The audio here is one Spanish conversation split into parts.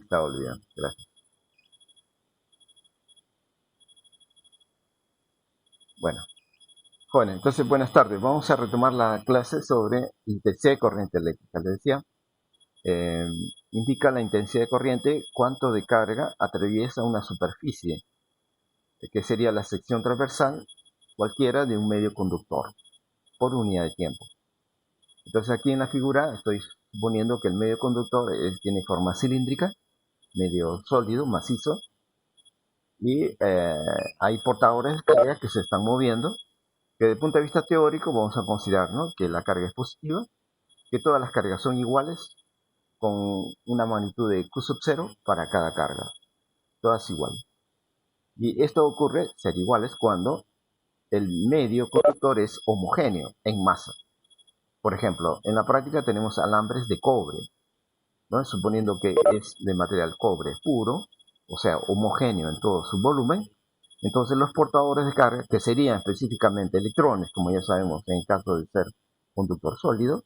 estaba olvidando. Gracias. Bueno, jóvenes, entonces buenas tardes. Vamos a retomar la clase sobre intensidad de corriente eléctrica. Les decía, eh, indica la intensidad de corriente cuánto de carga atraviesa una superficie, que sería la sección transversal cualquiera de un medio conductor por unidad de tiempo. Entonces aquí en la figura estoy suponiendo que el medio conductor tiene forma cilíndrica, medio sólido, macizo, y hay portadores de carga que se están moviendo, que desde el punto de vista teórico vamos a considerar, ¿no?, que la carga es positiva, que todas las cargas son iguales, con una magnitud de Q sub 0 para cada carga, todas iguales. Y esto ocurre, ser iguales, cuando el medio conductor es homogéneo en masa. Por ejemplo, en la práctica tenemos alambres de cobre, ¿no?, suponiendo que es de material cobre puro, o sea, homogéneo en todo su volumen. Entonces los portadores de carga, que serían específicamente electrones, como ya sabemos en el caso de ser conductor sólido,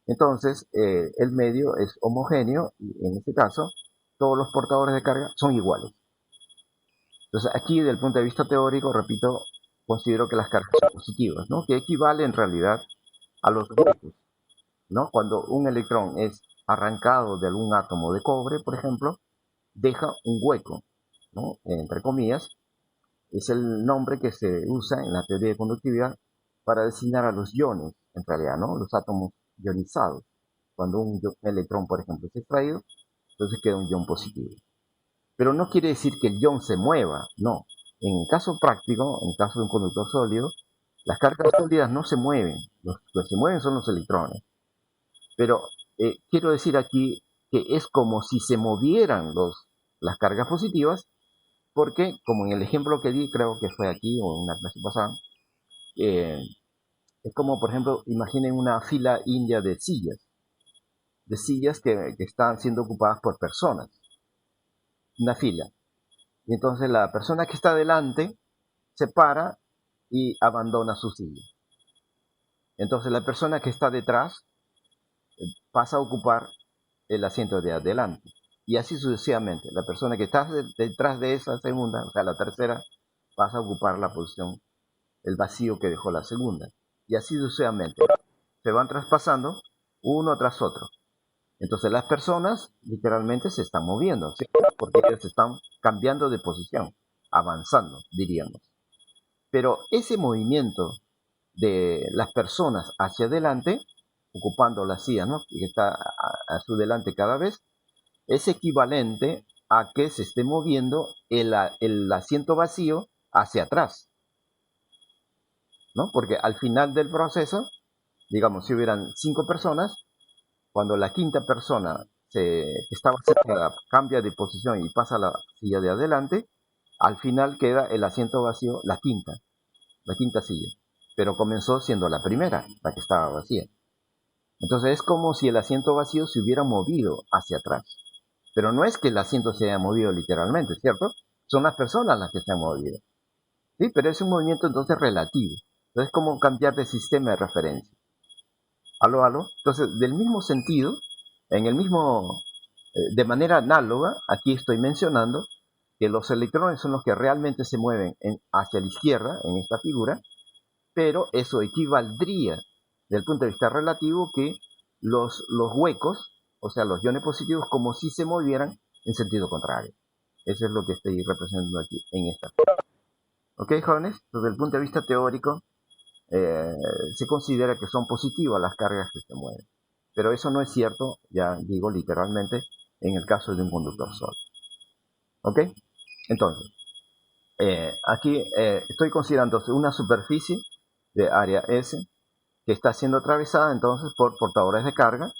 entonces el medio es homogéneo y en este caso todos los portadores de carga son iguales. Entonces aquí desde el punto de vista teórico, repito, considero que las cargas son positivas, ¿no?, que equivale en realidad a los huecos, ¿no? Cuando un electrón es arrancado de algún átomo de cobre, por ejemplo, deja un hueco, ¿no?, entre comillas. Es el nombre que se usa en la teoría de conductividad para designar a los iones, en realidad, ¿no?, los átomos ionizados. Cuando un electrón, por ejemplo, es extraído, entonces queda un ion positivo. Pero no quiere decir que el ion se mueva, no. En el caso práctico, en el caso de un conductor sólido, las cargas sólidas no se mueven, los que se mueven son los electrones. Pero quiero decir aquí que es como si se movieran las cargas positivas, porque, como en el ejemplo que di, creo que fue aquí o en una clase pasada, es como, por ejemplo, imaginen una fila india de sillas que están siendo ocupadas por personas, una fila. Y entonces la persona que está delante se para y abandona su silla. Entonces la persona que está detrás pasa a ocupar el asiento de adelante. Y así sucesivamente. La persona que está detrás de esa segunda, o sea, la tercera, pasa a ocupar la posición, el vacío que dejó la segunda. Y así sucesivamente. Se van traspasando uno tras otro. Entonces las personas literalmente se están moviendo, ¿sí?, porque ellas están cambiando de posición, avanzando, diríamos. Pero ese movimiento de las personas hacia adelante, ocupando la silla, ¿no?, que está a su delante cada vez, es equivalente a que se esté moviendo el asiento vacío hacia atrás, ¿no? Porque al final del proceso, digamos, si hubieran 5 personas, cuando la quinta persona que estaba sentada cambia de posición y pasa a la silla de adelante, al final queda el asiento vacío, la quinta silla. Pero comenzó siendo la primera, la que estaba vacía. Entonces es como si el asiento vacío se hubiera movido hacia atrás. Pero no es que el asiento se haya movido literalmente, ¿cierto? Son las personas las que se han movido. Sí, pero es un movimiento entonces relativo. Entonces es como cambiar de sistema de referencia. ¿Aló, aló? Entonces, del mismo sentido, de manera análoga, aquí estoy mencionando que los electrones son los que realmente se mueven hacia la izquierda en esta figura, pero eso equivaldría, desde el punto de vista relativo, que los huecos, o sea, los iones positivos, como si se movieran en sentido contrario. Eso es lo que estoy representando aquí en esta. ¿Ok, jóvenes? Desde el punto de vista teórico, se considera que son positivas las cargas que se mueven. Pero eso no es cierto, ya digo literalmente, en el caso de un conductor sólido. ¿Ok? Entonces, aquí estoy considerando una superficie de área S que está siendo atravesada entonces por portadores de carga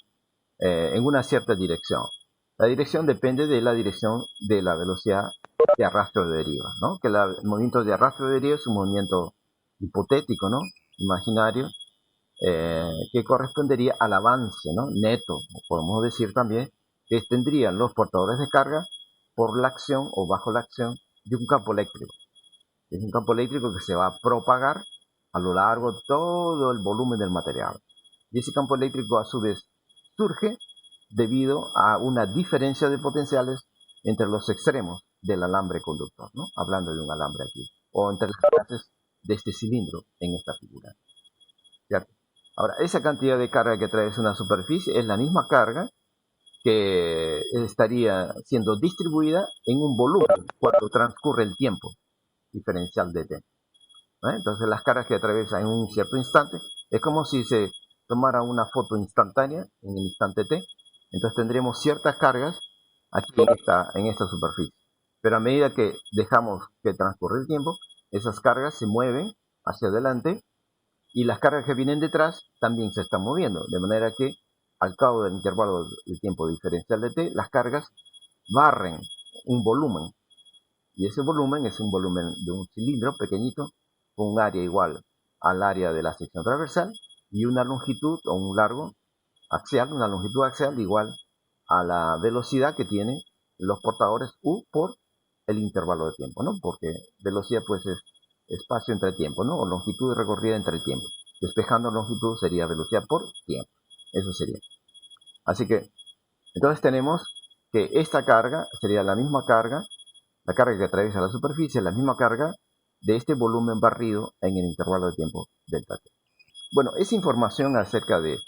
en una cierta dirección. La dirección depende de la dirección de la velocidad de arrastre de deriva, ¿no? Que el movimiento de arrastre de deriva es un movimiento hipotético, ¿no?, imaginario, que correspondería al avance, ¿no?, neto, podemos decir también, que tendrían los portadores de carga por la acción o bajo la acción de un campo eléctrico. Es un campo eléctrico que se va a propagar a lo largo de todo el volumen del material. Y ese campo eléctrico a su vez surge debido a una diferencia de potenciales entre los extremos del alambre conductor, ¿no? Hablando de un alambre aquí, o entre las clases de este cilindro en esta figura, ¿cierto? Ahora, esa cantidad de carga que trae una superficie es la misma carga que estaría siendo distribuida en un volumen cuando transcurre el tiempo diferencial de t. Entonces las cargas que atraviesa en un cierto instante es como si se tomara una foto instantánea en el instante t. Entonces tendremos ciertas cargas aquí en esta superficie. Pero a medida que dejamos que transcurre el tiempo, esas cargas se mueven hacia adelante y las cargas que vienen detrás también se están moviendo. De manera que al cabo del intervalo del tiempo diferencial de t, las cargas barren un volumen. Y ese volumen es un volumen de un cilindro pequeñito con un área igual al área de la sección transversal y una longitud o un largo axial, una longitud axial igual a la velocidad que tienen los portadores u por el intervalo de tiempo, ¿no? Porque velocidad pues es espacio entre tiempo, ¿no? O longitud recorrida entre tiempo. Despejando longitud sería velocidad por tiempo. Eso sería. Así que entonces tenemos que esta carga sería la misma carga, la carga que atraviesa la superficie, la misma carga de este volumen barrido en el intervalo de tiempo delta t. Bueno, esa información acerca de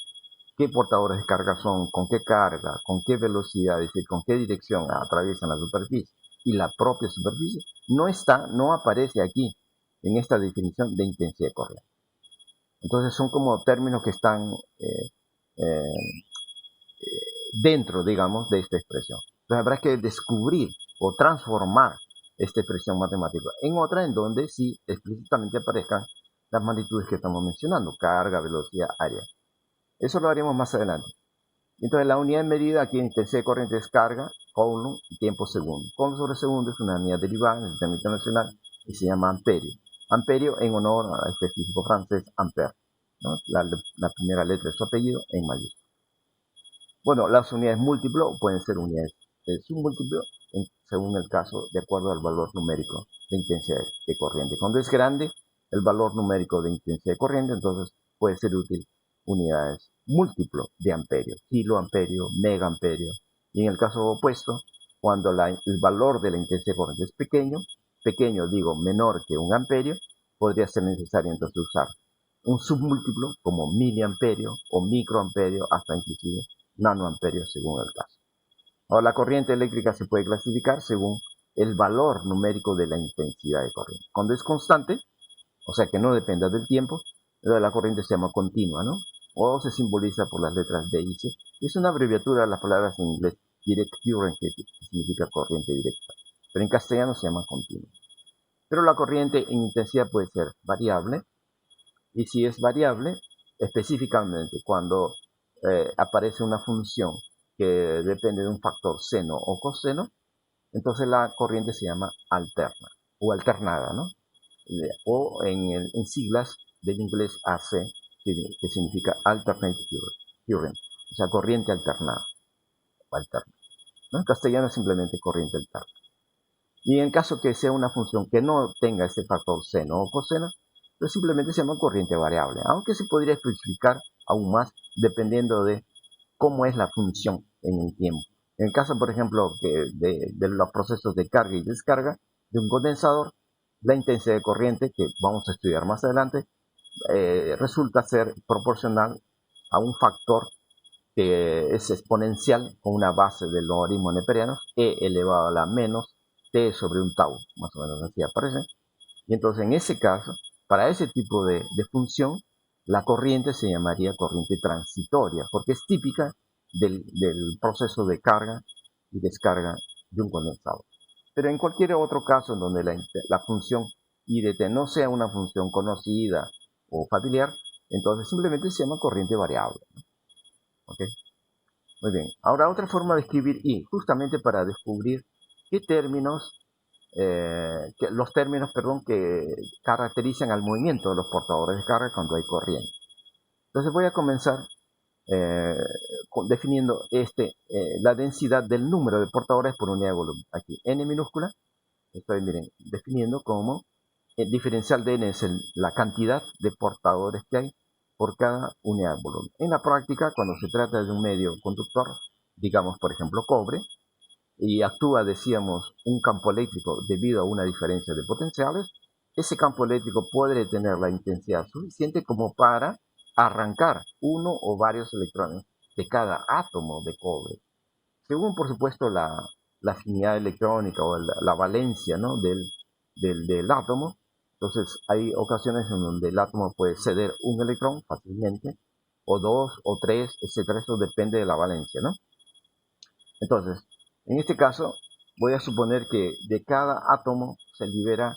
qué portadores de carga son, con qué velocidad, es decir, con qué dirección atraviesan la superficie y la propia superficie, no aparece aquí en esta definición de intensidad de corriente. Entonces son como términos que están dentro, digamos, de esta expresión. Entonces habrá que descubrir o transformar esta expresión matemática en otra en donde sí explícitamente aparezcan las magnitudes que estamos mencionando, carga, velocidad, área. Eso lo haremos más adelante. Entonces la unidad de medida aquí en intensidad de corriente es carga, coulomb y tiempo segundo. Coulomb sobre segundo es una unidad derivada en el sistema internacional y se llama amperio. Amperio en honor a este físico francés Ampère, ¿no? La primera letra de su apellido en mayúscula. Bueno, las unidades múltiplo pueden ser unidades submúltiplo según el caso, de acuerdo al valor numérico de intensidad de corriente. Cuando es grande el valor numérico de intensidad de corriente, entonces puede ser útil unidades múltiplo de amperio, kiloamperio, megaamperio. Y en el caso opuesto, cuando el valor de la intensidad de corriente es pequeño digo menor que un amperio, podría ser necesario entonces usar un submúltiplo como miliamperio o microamperio, hasta inclusive nanoamperios según el caso. Ahora, la corriente eléctrica se puede clasificar según el valor numérico de la intensidad de corriente. Cuando es constante, o sea que no dependa del tiempo, la corriente se llama continua, ¿no? O se simboliza por las letras D y C. Es una abreviatura de las palabras en inglés direct current, que significa corriente directa. Pero en castellano se llama continua. Pero la corriente en intensidad puede ser variable. Y si es variable, específicamente cuando aparece una función que depende de un factor seno o coseno, entonces la corriente se llama alterna o alternada, ¿no? O en siglas del inglés AC, que significa alternate current, o sea, corriente alternada o alterna, ¿no? En castellano es simplemente corriente alterna. Y en caso que sea una función que no tenga este factor seno o coseno, pues simplemente se llama corriente variable, aunque se podría especificar aún más dependiendo de cómo es la función en el tiempo. En el caso, por ejemplo, de los procesos de carga y descarga de un condensador, la intensidad de corriente, que vamos a estudiar más adelante, resulta ser proporcional a un factor que es exponencial con una base del logaritmo neperiano, e elevado a la menos t sobre un tau, más o menos así aparece. Y entonces en ese caso, para ese tipo de función, la corriente se llamaría corriente transitoria, porque es típica del proceso de carga y descarga de un condensador. Pero en cualquier otro caso en donde la función I de t no sea una función conocida o familiar, entonces simplemente se llama corriente variable. ¿Ok? Muy bien. Ahora otra forma de escribir I, justamente para descubrir qué términos los términos que caracterizan al movimiento de los portadores de carga cuando hay corriente. Entonces voy a comenzar definiendo la densidad del número de portadores por unidad de volumen. Aquí n minúscula, estoy definiendo como el diferencial de n es la cantidad de portadores que hay por cada unidad de volumen. En la práctica, cuando se trata de un medio conductor, digamos por ejemplo cobre, y actúa, decíamos, un campo eléctrico debido a una diferencia de potenciales, ese campo eléctrico puede tener la intensidad suficiente como para arrancar uno o varios electrones de cada átomo de cobre. Según, por supuesto, la afinidad electrónica o la valencia, ¿no?, del átomo. Entonces, hay ocasiones en donde el átomo puede ceder un electrón fácilmente, o dos, o tres, etcétera. Eso depende de la valencia, ¿no? Entonces, en este caso, voy a suponer que de cada átomo se libera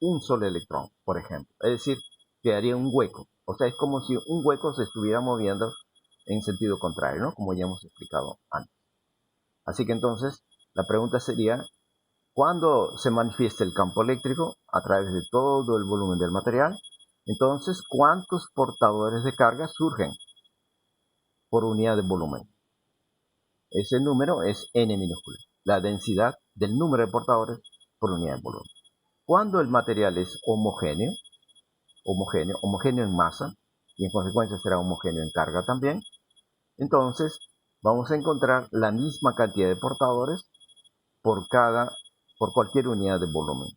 un solo electrón, por ejemplo. Es decir, quedaría un hueco. O sea, es como si un hueco se estuviera moviendo en sentido contrario, ¿no? Como ya hemos explicado antes. Así que entonces, la pregunta sería, ¿cuándo se manifiesta el campo eléctrico a través de todo el volumen del material? Entonces, ¿cuántos portadores de carga surgen por unidad de volumen? Ese número es n minúscula, la densidad del número de portadores por unidad de volumen. Cuando el material es homogéneo en masa, y en consecuencia será homogéneo en carga también, entonces vamos a encontrar la misma cantidad de portadores por cualquier unidad de volumen.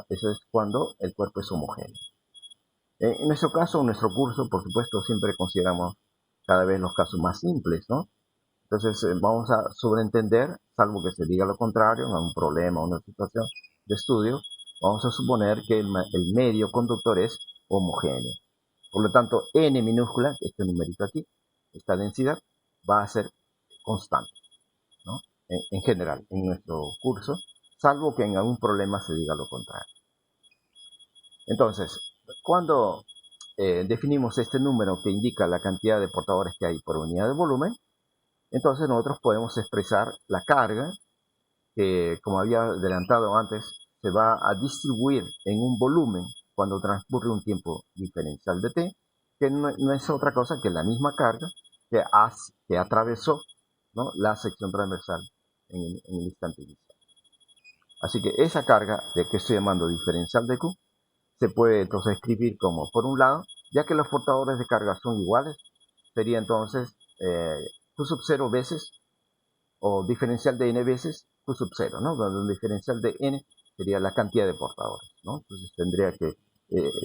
Eso es cuando el cuerpo es homogéneo. En nuestro caso, en nuestro curso, por supuesto, siempre consideramos cada vez los casos más simples, ¿no? Entonces vamos a sobreentender, salvo que se diga lo contrario, en un problema o una situación de estudio, vamos a suponer que el medio conductor es homogéneo. Por lo tanto, n minúscula, este numerito aquí, esta densidad, va a ser constante, ¿no? En general, en nuestro curso, salvo que en algún problema se diga lo contrario. Entonces, cuando definimos este número que indica la cantidad de portadores que hay por unidad de volumen, entonces nosotros podemos expresar la carga que, como había adelantado antes, se va a distribuir en un volumen cuando transcurre un tiempo diferencial de t, que no es otra cosa que la misma carga que atravesó, ¿no?, la sección transversal en el instante inicial. Así que esa carga de que estoy llamando diferencial de Q se puede entonces escribir como, por un lado, ya que los portadores de carga son iguales, sería entonces Q sub 0 veces, o diferencial de n veces Q sub 0, ¿no? Donde un diferencial de n sería la cantidad de portadores, ¿no? Entonces tendría que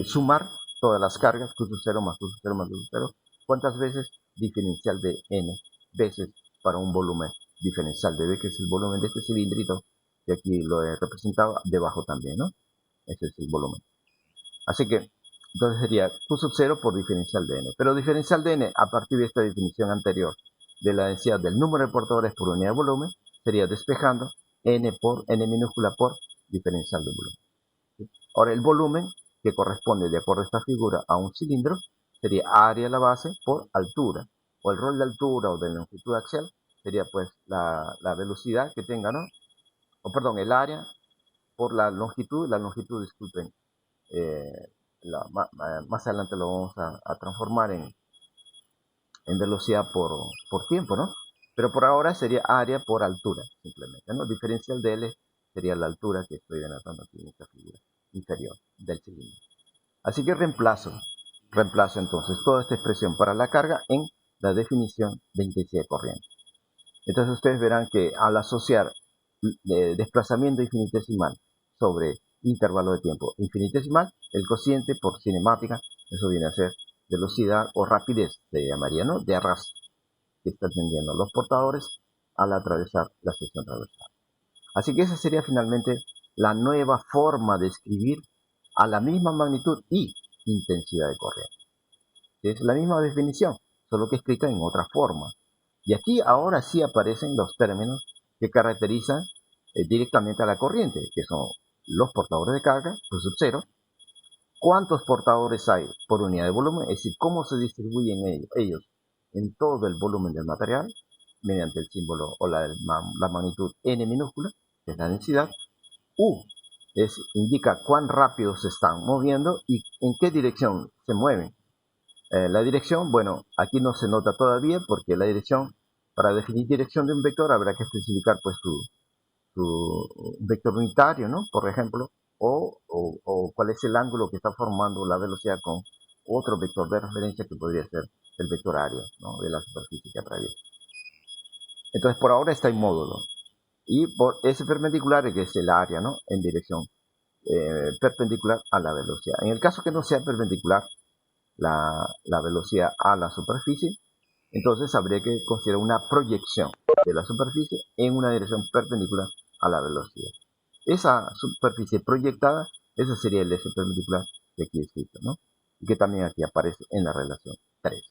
sumar todas las cargas, Q sub 0 más Q sub 0 más Q sub 0, ¿cuántas veces? Diferencial de n veces para un volumen diferencial de V, que es el volumen de este cilindrito, que aquí lo he representado debajo también, ¿no? Ese es el volumen. Así que, entonces sería Q sub 0 por diferencial de n. Pero diferencial de n, a partir de esta definición anterior de la densidad del número de portadores por unidad de volumen, sería despejando n minúscula por diferencial de volumen. ¿Sí? Ahora, el volumen, que corresponde, de acuerdo a esta figura, a un cilindro, sería área a la base por altura. O el rol de altura o de longitud axial sería pues la velocidad que tenga, ¿no? O perdón, el área por la longitud, disculpen, más adelante lo vamos a transformar en velocidad por tiempo, ¿no? Pero por ahora sería área por altura, simplemente, ¿no? Diferencial de L sería la altura que estoy denotando aquí en esta figura inferior del cilindro. Así que reemplazo entonces toda esta expresión para la carga en la definición de intensidad de corriente. Entonces ustedes verán que al asociar desplazamiento infinitesimal sobre intervalo de tiempo infinitesimal, el cociente por cinemática, eso viene a ser velocidad o rapidez, se llamaría, ¿no?, de arrastre que están teniendo los portadores al atravesar la sección transversal. Así que esa sería finalmente la nueva forma de escribir a la misma magnitud y intensidad de corriente. Es la misma definición, solo que escrita en otra forma. Y aquí ahora sí aparecen los términos que caracterizan directamente a la corriente, que son los portadores de carga, Q sub 0, cuántos portadores hay por unidad de volumen, es decir, cómo se distribuyen ellos en todo el volumen del material, mediante el símbolo o la magnitud n minúscula, que es la densidad. U indica cuán rápido se están moviendo y en qué dirección se mueven. La dirección, bueno, aquí no se nota todavía porque la dirección, para definir dirección de un vector habrá que especificar pues su vector unitario, ¿no?, por ejemplo, o cuál es el ángulo que está formando la velocidad con otro vector de referencia que podría ser el vector área, ¿no?, de la superficie que atraviesa. Entonces por ahora está en módulo. Y por ese perpendicular, que es el área, ¿no? En dirección perpendicular a la velocidad. En el caso que no sea perpendicular la velocidad a la superficie, entonces habría que considerar una proyección de la superficie en una dirección perpendicular a la velocidad. Esa superficie proyectada, ese sería el eje perpendicular que aquí escrito, ¿no? Y que también aquí aparece en la relación 3.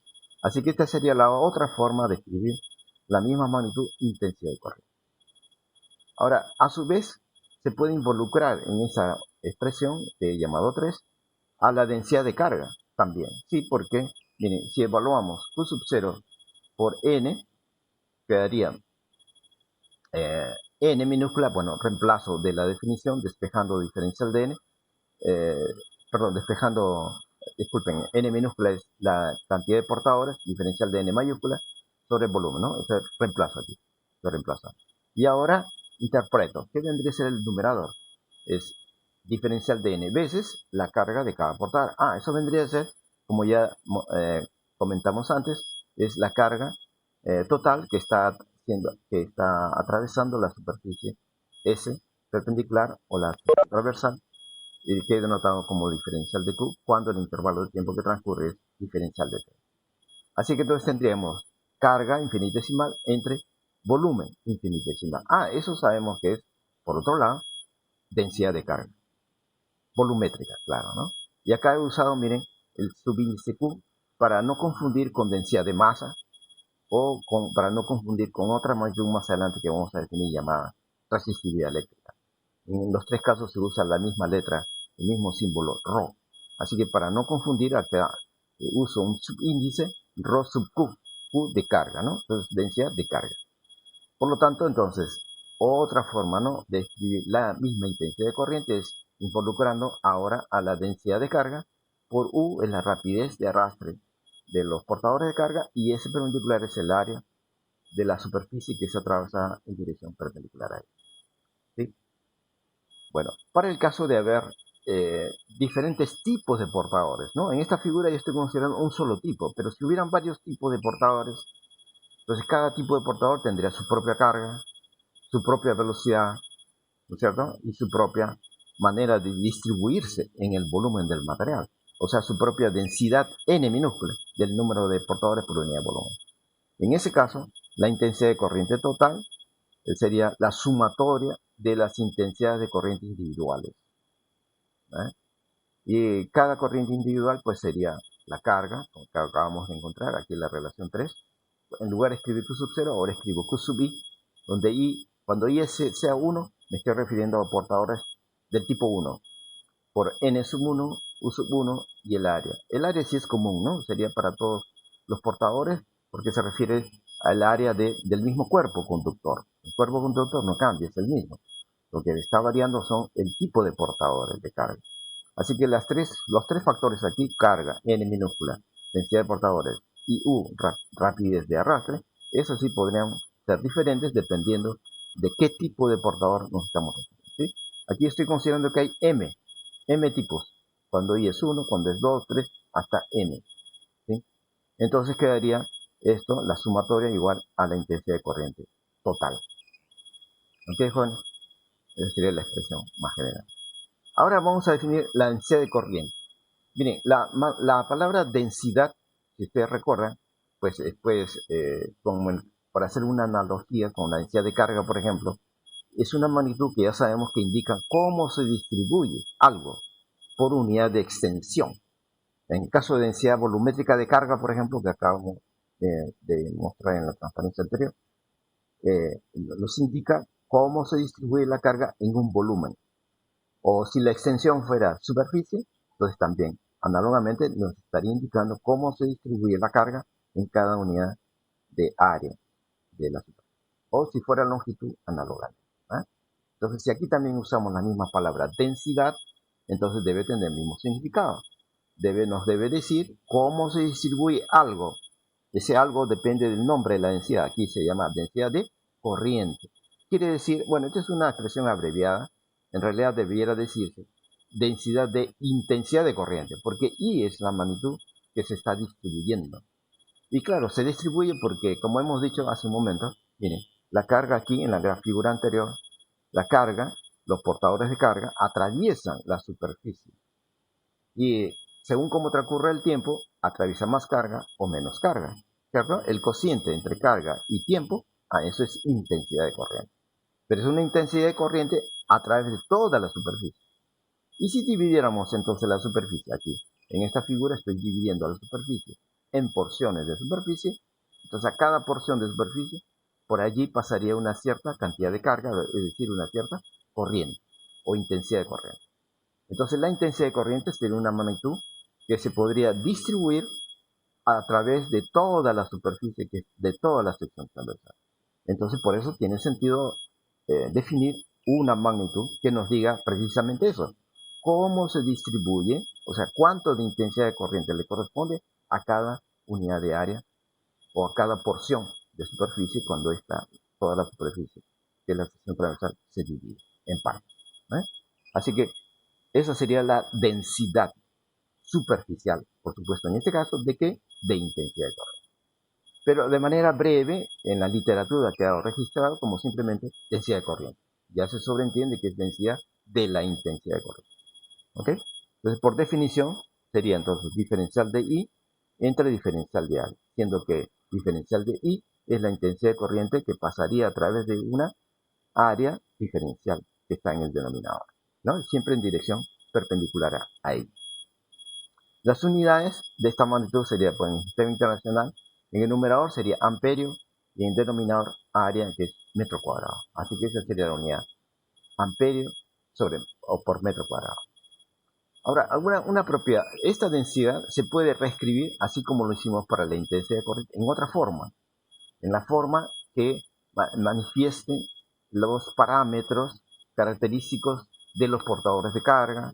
Así que esta sería la otra forma de escribir la misma magnitud, intensidad y corriente. Ahora, a su vez, se puede involucrar en esa expresión que he llamado 3 a la densidad de carga también. Sí, porque, miren, si evaluamos Q sub 0 por N, quedaría N minúscula, bueno, reemplazo de la definición, despejando diferencial de N, disculpen, N minúscula es la cantidad de portadores, diferencial de N mayúscula, sobre el volumen, ¿no? Ese reemplazo aquí, lo reemplazo. Y ahora interpreto, ¿qué vendría a ser el numerador? Es diferencial de N veces la carga de cada portador. Eso vendría a ser, como ya comentamos antes, es la carga total que está atravesando la superficie S perpendicular o la transversal, y que he denotado como diferencial de Q cuando el intervalo de tiempo que transcurre es diferencial de T. Así que entonces tendríamos carga infinitesimal entre volumen infinitesimal. Eso sabemos que es, por otro lado, densidad de carga. Volumétrica, claro, ¿no? Y acá he usado, miren, el subíndice Q para no confundir con densidad de masa o para no confundir con otra magnitud más adelante que vamos a definir llamada resistividad eléctrica. En los tres casos se usa la misma letra, el mismo símbolo, ρ. Así que para no confundir, acá uso un subíndice ρ sub Q, Q de carga, ¿no? Entonces, densidad de carga. Por lo tanto, entonces, otra forma, ¿no?, de escribir la misma intensidad de corriente es involucrando ahora a la densidad de carga por U es la rapidez de arrastre de los portadores de carga y ese perpendicular es el área de la superficie que se atraviesa en dirección perpendicular a ella. ¿Sí? Bueno, para el caso de haber diferentes tipos de portadores, ¿no? En esta figura yo estoy considerando un solo tipo, pero si hubieran varios tipos de portadores, entonces cada tipo de portador tendría su propia carga, su propia velocidad, ¿no es cierto? Y su propia manera de distribuirse en el volumen del material. O sea, su propia densidad n minúscula del número de portadores por unidad de volumen. En ese caso, la intensidad de corriente total sería la sumatoria de las intensidades de corriente individuales. Y cada corriente individual pues sería la carga, como que acabamos de encontrar aquí en la relación 3. En lugar de escribir Q sub 0, ahora escribo Q sub I, donde I, cuando I sea 1, me estoy refiriendo a portadores del tipo 1, por N sub 1, U sub 1 y el área. El área sí es común, ¿no? Sería para todos los portadores, porque se refiere al área del mismo cuerpo conductor. El cuerpo conductor no cambia, es el mismo. Lo que está variando son el tipo de portadores de carga. Así que los tres factores aquí, carga, N minúscula, densidad de portadores y U, rapidez de arrastre, esos sí podrían ser diferentes dependiendo de qué tipo de portador nos estamos refiriendo. ¿Sí? Aquí estoy considerando que hay M tipos, cuando I es 1, cuando es 2, 3, hasta M. ¿Sí? Entonces quedaría esto, la sumatoria igual a la intensidad de corriente total. ¿Ok, jóvenes? Esa sería la expresión más general. Ahora vamos a definir la densidad de corriente. Miren, la palabra densidad, si ustedes recuerdan, pues después, para hacer una analogía con la densidad de carga, por ejemplo, es una magnitud que ya sabemos que indica cómo se distribuye algo por unidad de extensión. En el caso de densidad volumétrica de carga, por ejemplo, que acabamos de mostrar en la transparencia anterior, nos indica cómo se distribuye la carga en un volumen. O si la extensión fuera superficie, entonces también, análogamente, nos estaría indicando cómo se distribuye la carga en cada unidad de área de la superficie. O si fuera longitud, análogamente. Entonces, si aquí también usamos la misma palabra densidad, entonces debe tener el mismo significado. Nos debe decir cómo se distribuye algo. Ese algo depende del nombre de la densidad. Aquí se llama densidad de corriente. Quiere decir, bueno, esta es una expresión abreviada. En realidad debiera decirse densidad de intensidad de corriente, porque I es la magnitud que se está distribuyendo. Y claro, se distribuye porque, como hemos dicho hace un momento, miren, La carga aquí, en la figura anterior, la carga, los portadores de carga, atraviesan la superficie. Y según cómo transcurre el tiempo, atraviesa más carga o menos carga, ¿cierto? El cociente entre carga y tiempo, eso es intensidad de corriente. Pero es una intensidad de corriente a través de toda la superficie. Y si dividiéramos entonces la superficie aquí, en esta figura estoy dividiendo la superficie en porciones de superficie, entonces a cada porción de superficie, por allí pasaría una cierta cantidad de carga, es decir, una cierta corriente o intensidad de corriente. Entonces la intensidad de corriente tiene una magnitud que se podría distribuir a través de toda la superficie, de toda la sección transversal. Entonces por eso tiene sentido definir una magnitud que nos diga precisamente eso. Cómo se distribuye, o sea, cuánto de intensidad de corriente le corresponde a cada unidad de área o a cada porción de superficie cuando toda la superficie de la sección transversal se divide en partes. Así que esa sería la densidad superficial, por supuesto, en este caso, ¿de qué? De intensidad de corriente. Pero de manera breve, en la literatura ha quedado registrado como simplemente densidad de corriente. Ya se sobreentiende que es densidad de la intensidad de corriente. ¿Ok? Entonces, por definición, sería entonces diferencial de I entre diferencial de A, siendo que diferencial de I es la intensidad de corriente que pasaría a través de una área diferencial que está en el denominador, ¿no? Siempre en dirección perpendicular a I. Las unidades de esta magnitud serían, pues, en el sistema internacional, en el numerador sería amperio y en el denominador área, que es metro cuadrado. Así que esa sería la unidad, amperio por metro cuadrado. Ahora, una propiedad, esta densidad se puede reescribir así como lo hicimos para la intensidad de corriente, en otra forma, en la forma que manifieste los parámetros característicos de los portadores de carga,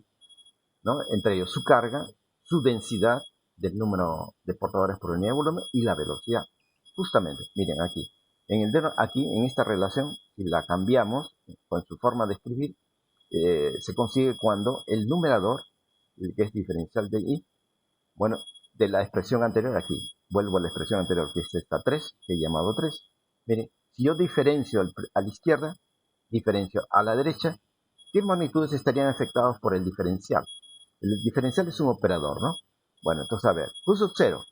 ¿no? Entre ellos su carga, su densidad del número de portadores por unidad de volumen y la velocidad. Justamente, miren aquí, aquí en esta relación, si la cambiamos con su forma de escribir, se consigue cuando el numerador, el que es diferencial de I, bueno, de la expresión anterior aquí, vuelvo a la expresión anterior, que es esta 3, que he llamado 3. Miren, si yo diferencio a la izquierda, diferencio a la derecha, ¿qué magnitudes estarían afectadas por el diferencial? El diferencial es un operador, ¿no? Bueno, entonces a ver, Q sub 0.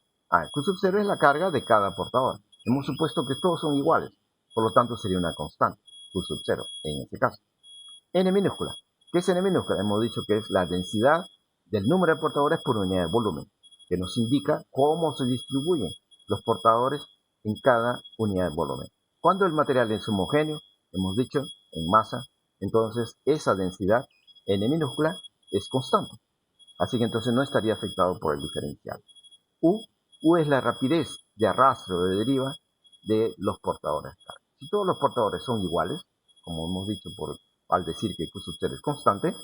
Q sub 0 es la carga de cada portador. Hemos supuesto que todos son iguales, por lo tanto sería una constante, Q sub 0 en este caso. N minúscula. ¿Qué es N minúscula? Hemos dicho que es la densidad del número de portadores por unidad de volumen, que nos indica cómo se distribuyen los portadores en cada unidad de volumen. Cuando el material es homogéneo, hemos dicho, en masa, entonces esa densidad, N minúscula, es constante. Así que entonces no estaría afectado por el diferencial. U es la rapidez de arrastre o de deriva de los portadores de carga. Si todos los portadores son iguales, como hemos dicho al decir que Q sub 0 es constante,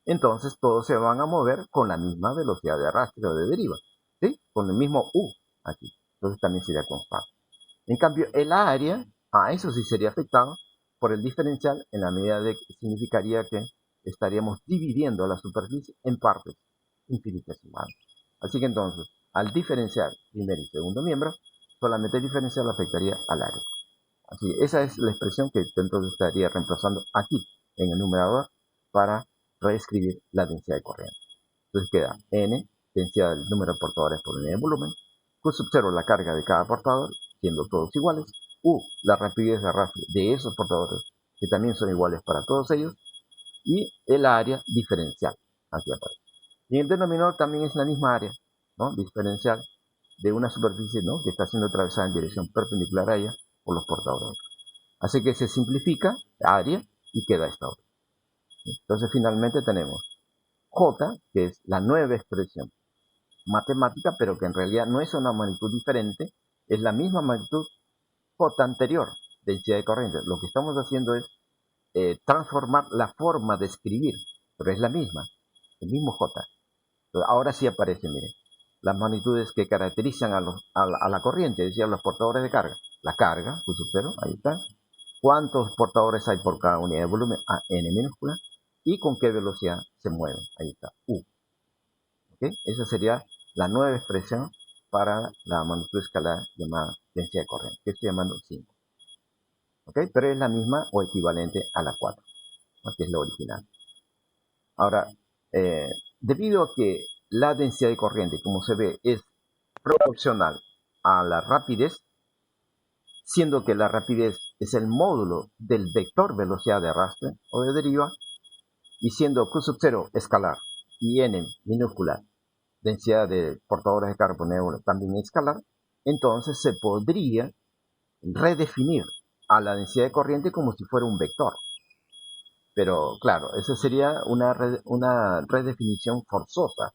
entonces todos se van a mover con la misma velocidad de arrastre o de deriva, ¿sí? Con el mismo U aquí. Entonces también sería constante. En cambio, el área, eso sí sería afectado por el diferencial en la medida de que significaría que estaríamos dividiendo la superficie en partes infinitesimales. Así que entonces, al diferenciar primer y segundo miembro, solamente el diferencial afectaría al área. Así, esa es la expresión que entonces estaría reemplazando aquí en el numerador para reescribir la densidad de corriente. Entonces queda N, densidad del número de portadores por unidad de volumen, Q sub 0 la carga de cada portador, siendo todos iguales, U la rapidez de arrastre de esos portadores, que también son iguales para todos ellos, y el área diferencial, aquí aparece. Y el denominador también es la misma área, ¿no? Diferencial de una superficie, ¿no? Que está siendo atravesada en dirección perpendicular a ella por los portadores. Así que se simplifica área y queda esta otra. Entonces finalmente tenemos J, que es la nueva expresión matemática, pero que en realidad no es una magnitud diferente, es la misma magnitud J anterior, densidad de corriente. Lo que estamos haciendo es transformar la forma de escribir, pero es la misma, el mismo J. Ahora sí aparece, miren, las magnitudes que caracterizan a la corriente, es decir, a los portadores de carga. La carga, Q sub 0, ahí está. ¿Cuántos portadores hay por cada unidad de volumen? N minúscula. Y con qué velocidad se mueven. Ahí está, U. ¿Okay? Esa sería la nueva expresión para la magnitud escalar llamada densidad de corriente, que estoy llamando 5. ¿ok? Pero es la misma o equivalente a la 4, ¿no? Que es lo original. Ahora, debido a que la densidad de corriente, como se ve, es proporcional a la rapidez, siendo que la rapidez es el módulo del vector velocidad de arrastre o de deriva, y siendo Q sub 0 escalar y N minúscula densidad de portadores de carbono también escalar, entonces se podría redefinir a la densidad de corriente como si fuera un vector. Pero claro, eso sería una redefinición forzosa,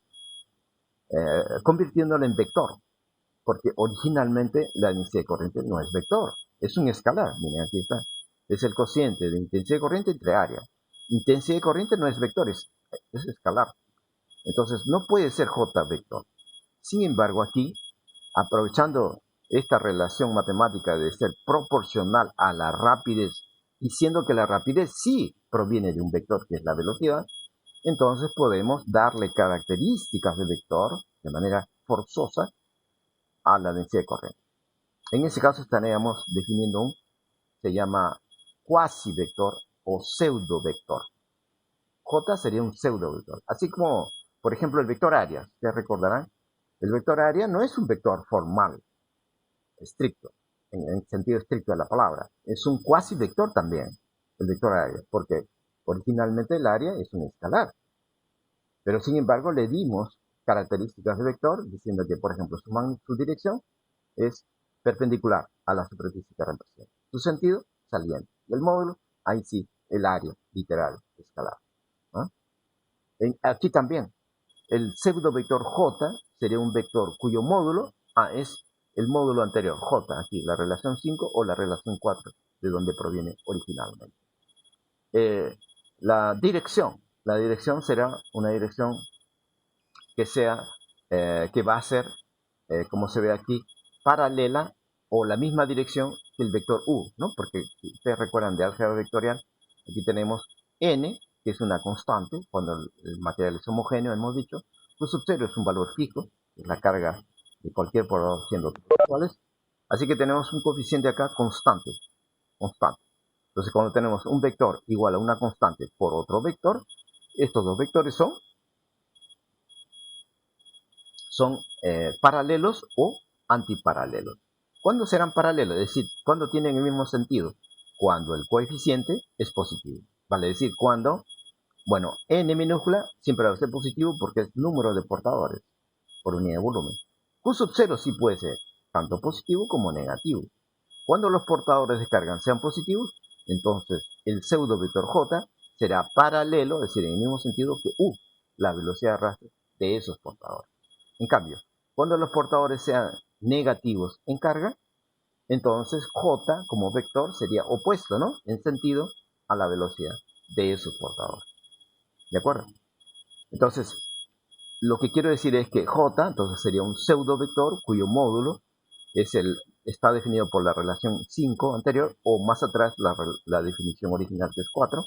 convirtiéndola en vector, porque originalmente la densidad de corriente no es vector, es un escalar. Miren, aquí está. Es el cociente de intensidad de corriente entre área. Intensidad de corriente no es vector, es escalar. Entonces no puede ser J vector. Sin embargo, aquí, aprovechando esta relación matemática de ser proporcional a la rapidez, y siendo que la rapidez sí proviene de un vector que es la velocidad, entonces podemos darle características de vector de manera forzosa a la densidad de corriente. En ese caso estaríamos definiendo se llama cuasi vector o pseudo vector. J sería un pseudo vector. Así como, por ejemplo, el vector área. Ustedes recordarán, el vector área no es un vector formal, estricto, en el sentido estricto de la palabra. Es un cuasi vector también, el vector área, porque originalmente el área es un escalar. Pero sin embargo le dimos características de vector, diciendo que, por ejemplo, su dirección es perpendicular a la superficie que representa. Su sentido, saliente. Y el módulo, ahí sí, el área literal, escalar. ¿No? Aquí también, el pseudo vector J sería un vector cuyo módulo es el módulo anterior, J, aquí, la relación 5 o la relación 4, de donde proviene originalmente. La dirección será una dirección que va a ser, como se ve aquí, paralela o la misma dirección que el vector u, ¿no? Porque si ustedes recuerdan de álgebra vectorial, aquí tenemos n, que es una constante, cuando el material es homogéneo, hemos dicho, Q sub 0 es un valor fijo, es la carga de cualquier portador siendo iguales, así que tenemos un coeficiente acá constante. Entonces, cuando tenemos un vector igual a una constante por otro vector, estos dos vectores son paralelos o antiparalelos. ¿Cuándo serán paralelos? Es decir, ¿cuándo tienen el mismo sentido? Cuando el coeficiente es positivo. Vale decir, cuando, bueno, n minúscula siempre va a ser positivo porque es número de portadores por unidad de volumen. Q sub 0 sí puede ser tanto positivo como negativo. Cuando los portadores de carga sean positivos, entonces el pseudo vector J será paralelo, es decir, en el mismo sentido que U, la velocidad de arrastre de esos portadores. En cambio, cuando los portadores sean negativos en carga, entonces J como vector sería opuesto, ¿no? En sentido a la velocidad de esos portadores. ¿De acuerdo? Entonces, lo que quiero decir es que J, entonces sería un pseudo vector cuyo módulo está definido por la relación 5 anterior, o más atrás la definición original que es 4,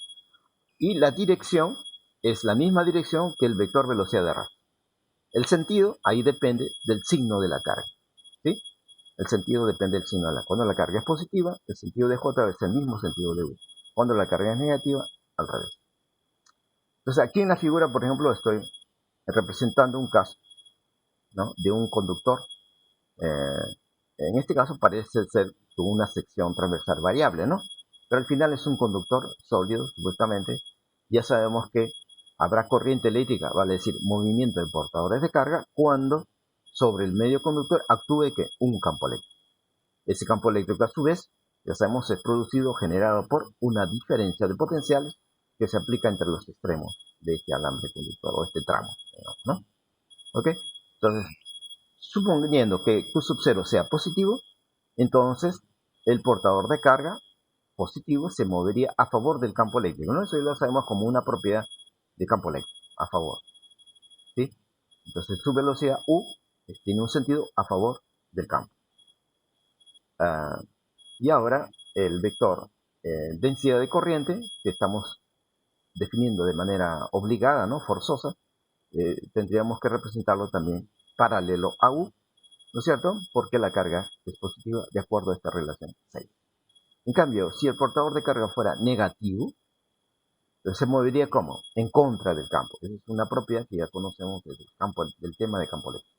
y la dirección es la misma dirección que el vector velocidad de arrastre. El sentido ahí depende del signo de la carga. ¿Sí? El sentido depende del signo de la carga. Cuando la carga es positiva, el sentido de J es el mismo sentido de U. Cuando la carga es negativa, al revés. Entonces aquí en la figura, por ejemplo, estoy representando un caso, ¿no? De un conductor. En este caso parece ser una sección transversal variable, ¿no? Pero al final es un conductor sólido, supuestamente. Ya sabemos que habrá corriente eléctrica, vale decir, movimiento de portadores de carga, cuando sobre el medio conductor actúe un campo eléctrico. Ese campo eléctrico, a su vez, ya sabemos, es producido, generado por una diferencia de potenciales que se aplica entre los extremos de este alambre conductor o este tramo, ¿no? ¿Ok? Entonces, suponiendo que Q sub 0 sea positivo, entonces el portador de carga positivo se movería a favor del campo eléctrico, ¿no? Eso ya lo sabemos como una propiedad de campo eléctrico, a favor, ¿sí? Entonces su velocidad U tiene un sentido a favor del campo. Y ahora el vector densidad de corriente, que estamos definiendo de manera obligada, ¿no? Forzosa, tendríamos que representarlo también paralelo a U, ¿no es cierto? Porque la carga es positiva de acuerdo a esta relación 6. En cambio, si el portador de carga fuera negativo, entonces se movería como en contra del campo. Esa es una propiedad que ya conocemos del tema de campo eléctrico.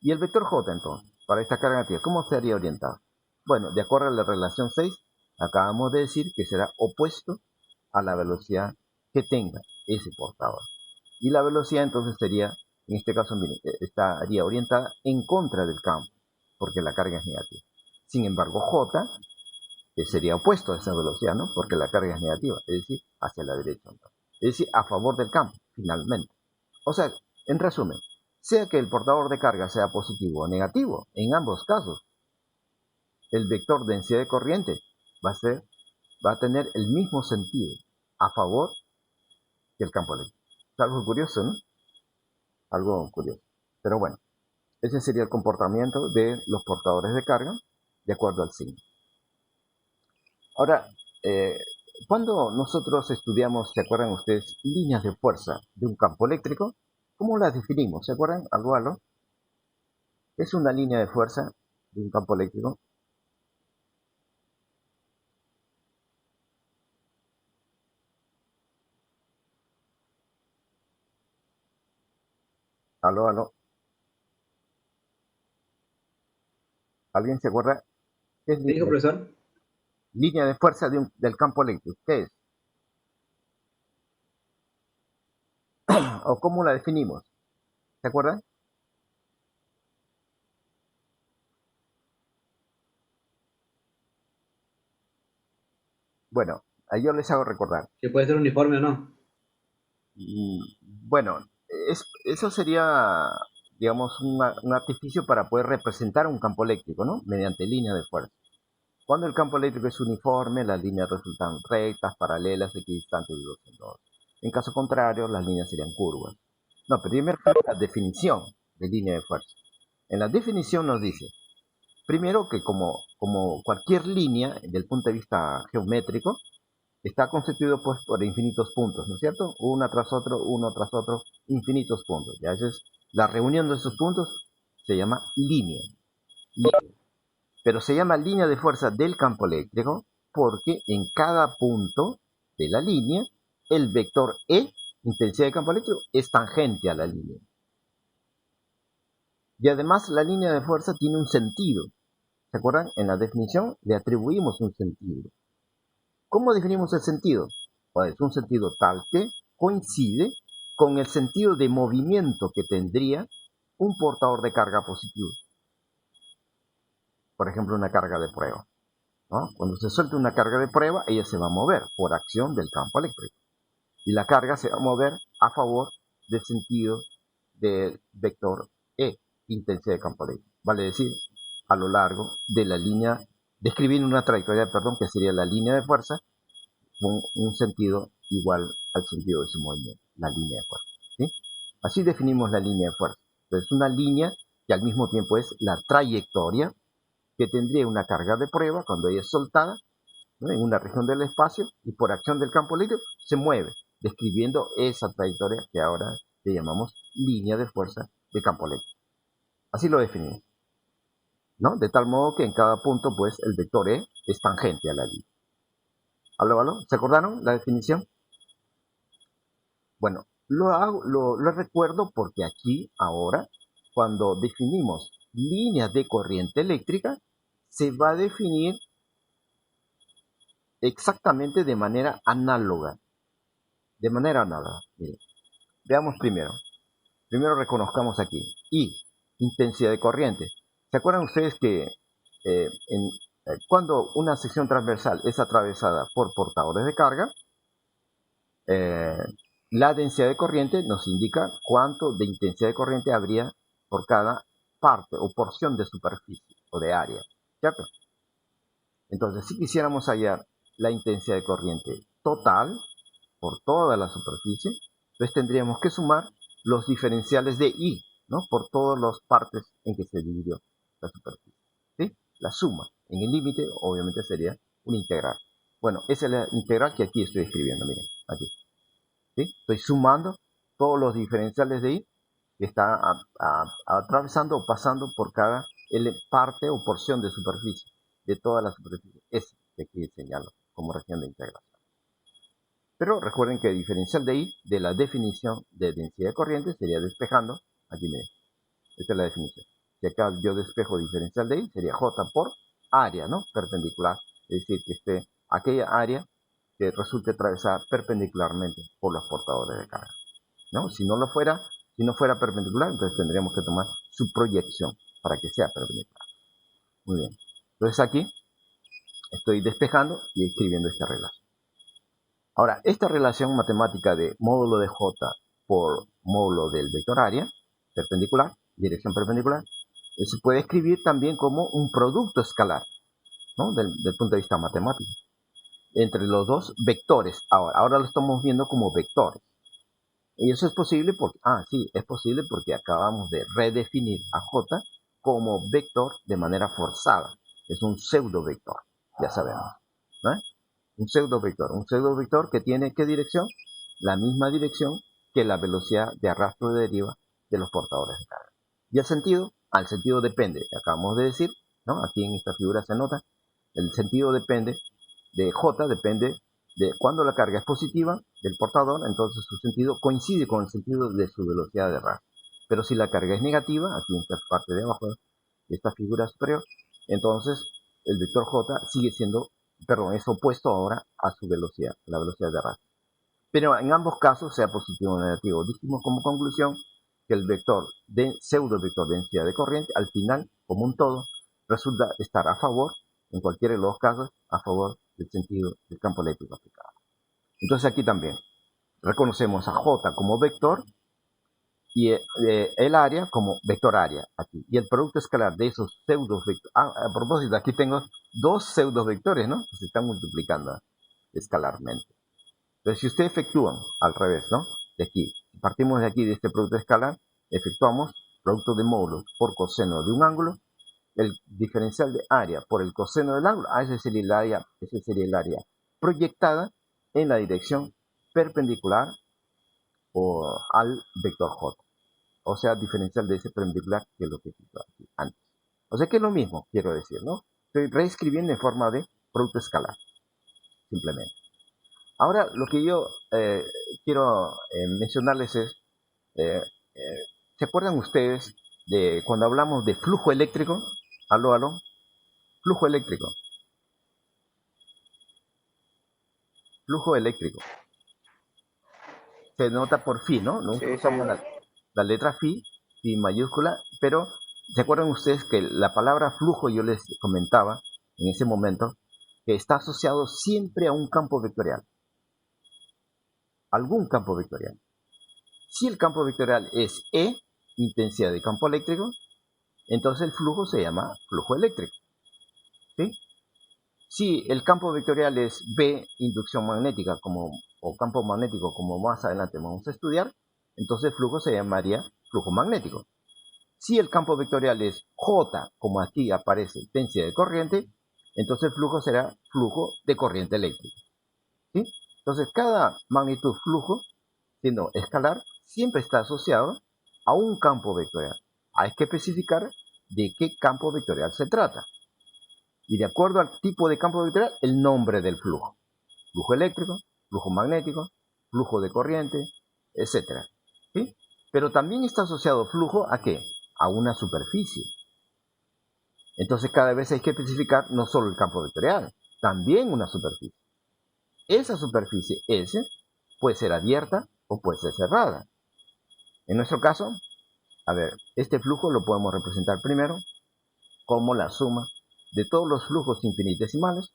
Y el vector J, entonces, para esta carga negativa, ¿cómo sería orientado? Bueno, de acuerdo a la relación 6, acabamos de decir que será opuesto a la velocidad que tenga ese portador. Y la velocidad entonces sería, en este caso, miren, estaría orientada en contra del campo, porque la carga es negativa. Sin embargo, J sería opuesto a esa velocidad, ¿no? Porque la carga es negativa, es decir, hacia la derecha. Es decir, a favor del campo, finalmente. O sea, en resumen, sea que el portador de carga sea positivo o negativo, en ambos casos, el vector densidad de corriente va a tener el mismo sentido a favor que el campo eléctrico. Es algo curioso, ¿no? Algo curioso. Pero bueno, ese sería el comportamiento de los portadores de carga de acuerdo al signo. Ahora, cuando nosotros estudiamos, ¿se acuerdan ustedes? Líneas de fuerza de un campo eléctrico, ¿cómo las definimos? ¿Se acuerdan? Algo. Es una línea de fuerza de un campo eléctrico. Aló. ¿Alguien se acuerda? ¿Qué es ¿Qué dijo, profesor? línea de fuerza del campo eléctrico? ¿Qué es? ¿O cómo la definimos? ¿Se acuerdan? Bueno, ahí yo les hago recordar. ¿Que puede ser uniforme o no? Bueno, eso sería, digamos, un artificio para poder representar un campo eléctrico, ¿no? Mediante líneas de fuerza. Cuando el campo eléctrico es uniforme, las líneas resultan rectas, paralelas, equidistantes de dos en dos. En caso contrario, las líneas serían curvas. No, pero primero la definición de línea de fuerza. En la definición nos dice, primero que como cualquier línea, desde el punto de vista geométrico, está constituido pues por infinitos puntos, ¿no es cierto? Uno tras otro, infinitos puntos. Ya esa es la reunión de esos puntos, se llama línea. Pero se llama línea de fuerza del campo eléctrico porque en cada punto de la línea el vector E, intensidad de campo eléctrico, es tangente a la línea. Y además la línea de fuerza tiene un sentido. ¿Se acuerdan? En la definición le atribuimos un sentido. ¿Cómo definimos el sentido? Pues un sentido tal que coincide con el sentido de movimiento que tendría un portador de carga positivo. Por ejemplo, una carga de prueba, ¿no? Cuando se suelta una carga de prueba, ella se va a mover por acción del campo eléctrico. Y la carga se va a mover a favor del sentido del vector E, intensidad de campo eléctrico. Vale decir, a lo largo de la línea, describiendo una trayectoria, que sería la línea de fuerza, con un sentido igual al sentido de su movimiento, la línea de fuerza. ¿Sí? Así definimos la línea de fuerza. Entonces, una línea que al mismo tiempo es la trayectoria que tendría una carga de prueba cuando ella es soltada, ¿no? En una región del espacio y por acción del campo eléctrico se mueve, describiendo esa trayectoria que ahora le llamamos línea de fuerza de campo eléctrico. Así lo definimos, ¿no? De tal modo que en cada punto, pues, el vector E es tangente a la línea. ¿Aló? ¿Se acordaron la definición? Bueno, lo recuerdo porque aquí, ahora, cuando definimos líneas de corriente eléctrica, se va a definir exactamente de manera análoga. De manera análoga. Miren, veamos primero. Primero reconozcamos aquí. I, intensidad de corriente. ¿Se acuerdan ustedes que cuando una sección transversal es atravesada por portadores de carga, eh, la densidad de corriente nos indica cuánto de intensidad de corriente habría por cada parte o porción de superficie o de área, ¿cierto? Entonces, si quisiéramos hallar la intensidad de corriente total por toda la superficie, entonces tendríamos que sumar los diferenciales de I, ¿no? Por todas las partes en que se dividió la superficie, ¿sí? La suma en el límite, obviamente, sería una integral. Bueno, esa es la integral que aquí estoy escribiendo, miren, aquí. ¿Sí? Estoy sumando todos los diferenciales de I que está atravesando o pasando por cada parte o porción de superficie, de toda la superficie. S. que aquí señalo como región de integración. Pero recuerden que el diferencial de I de la definición de densidad de corriente sería despejando, aquí miren, esta es la definición. Si acá yo despejo diferencial de I, sería J por área, ¿no? Perpendicular, es decir, que esté aquella área que resulte atravesar perpendicularmente por los portadores de carga, ¿no? Si no fuera perpendicular, entonces tendríamos que tomar su proyección para que sea perpendicular. Muy bien. Entonces aquí estoy despejando y escribiendo esta relación. Ahora, esta relación matemática de módulo de J por módulo del vector área, perpendicular, dirección perpendicular, se puede escribir también como un producto escalar, ¿no? Del punto de vista matemático, entre los dos vectores. Ahora lo estamos viendo como vectores. Y eso es posible porque, sí, es posible porque acabamos de redefinir a J como vector de manera forzada. Es un pseudo vector, ya sabemos, ¿no? Un pseudo vector que tiene ¿qué dirección? La misma dirección que la velocidad de arrastre de deriva de los portadores de carga. ¿Y el sentido? El sentido depende, acabamos de decir, ¿no? Aquí en esta figura se nota, el sentido depende de J, depende de cuando la carga es positiva del portador, entonces su sentido coincide con el sentido de su velocidad de arrastre. Pero si la carga es negativa, aquí en esta parte de abajo de esta figura superior, entonces el vector J sigue siendo, es opuesto ahora a su velocidad, la velocidad de arrastre. Pero en ambos casos, sea positivo o negativo, dijimos como conclusión que el vector de pseudo vector de densidad de corriente, al final, como un todo, resulta estar a favor, en cualquiera de los casos, a favor del sentido del campo eléctrico aplicado. Entonces aquí también reconocemos a J como vector y el área como vector área aquí. Y el producto escalar de esos pseudo vectores. A propósito, aquí tengo dos pseudo vectores, ¿no? Que se están multiplicando escalarmente. Entonces, si ustedes efectúan al revés, ¿no? De aquí, partimos de aquí de este producto escalar, efectuamos producto de módulos por coseno de un ángulo, el diferencial de área por el coseno del ángulo, ese sería el área proyectada en la dirección perpendicular al vector J. O sea, diferencial de ese perpendicular que es lo que he dicho aquí antes. O sea que es lo mismo, quiero decir, ¿no? Estoy reescribiendo en forma de producto escalar, simplemente. Ahora, lo que yo quiero mencionarles es, ¿se acuerdan ustedes de cuando hablamos de flujo eléctrico? Aló, aló, flujo eléctrico. Flujo eléctrico. Se nota por phi, ¿no? Nunca usamos la letra phi mayúscula, pero ¿se acuerdan ustedes que la palabra flujo yo les comentaba en ese momento que está asociado siempre a un campo vectorial? Algún campo vectorial. Si el campo vectorial es E, intensidad de campo eléctrico, entonces el flujo se llama flujo eléctrico. ¿Sí? Si el campo vectorial es B, inducción magnética o campo magnético, como más adelante vamos a estudiar, entonces el flujo se llamaría flujo magnético. Si el campo vectorial es J, como aquí aparece densidad de corriente, entonces el flujo será flujo de corriente eléctrica. ¿Sí? Entonces cada magnitud flujo, siendo escalar, siempre está asociado a un campo vectorial. Hay que especificar de qué campo vectorial se trata. Y de acuerdo al tipo de campo vectorial, el nombre del flujo. Flujo eléctrico, flujo magnético, flujo de corriente, etc. ¿Sí? Pero también está asociado flujo ¿a qué? A una superficie. Entonces cada vez hay que especificar no solo el campo vectorial, también una superficie. Esa superficie S puede ser abierta o puede ser cerrada. En nuestro caso, a ver, este flujo lo podemos representar primero como la suma de todos los flujos infinitesimales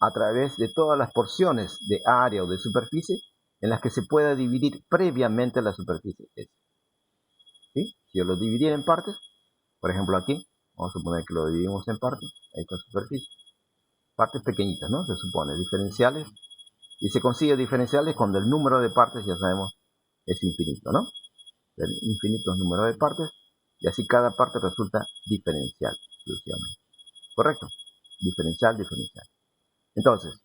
a través de todas las porciones de área o de superficie en las que se pueda dividir previamente la superficie S. ¿Sí? Si yo lo dividiera en partes, por ejemplo aquí, vamos a suponer que lo dividimos en partes, esta superficie, partes pequeñitas, ¿no? Se supone, diferenciales, y se consigue diferenciales cuando el número de partes, ya sabemos, es infinito, ¿no? El infinito número de partes, y así cada parte resulta diferencial, exclusivamente. ¿Correcto? Diferencial, diferencial. Entonces,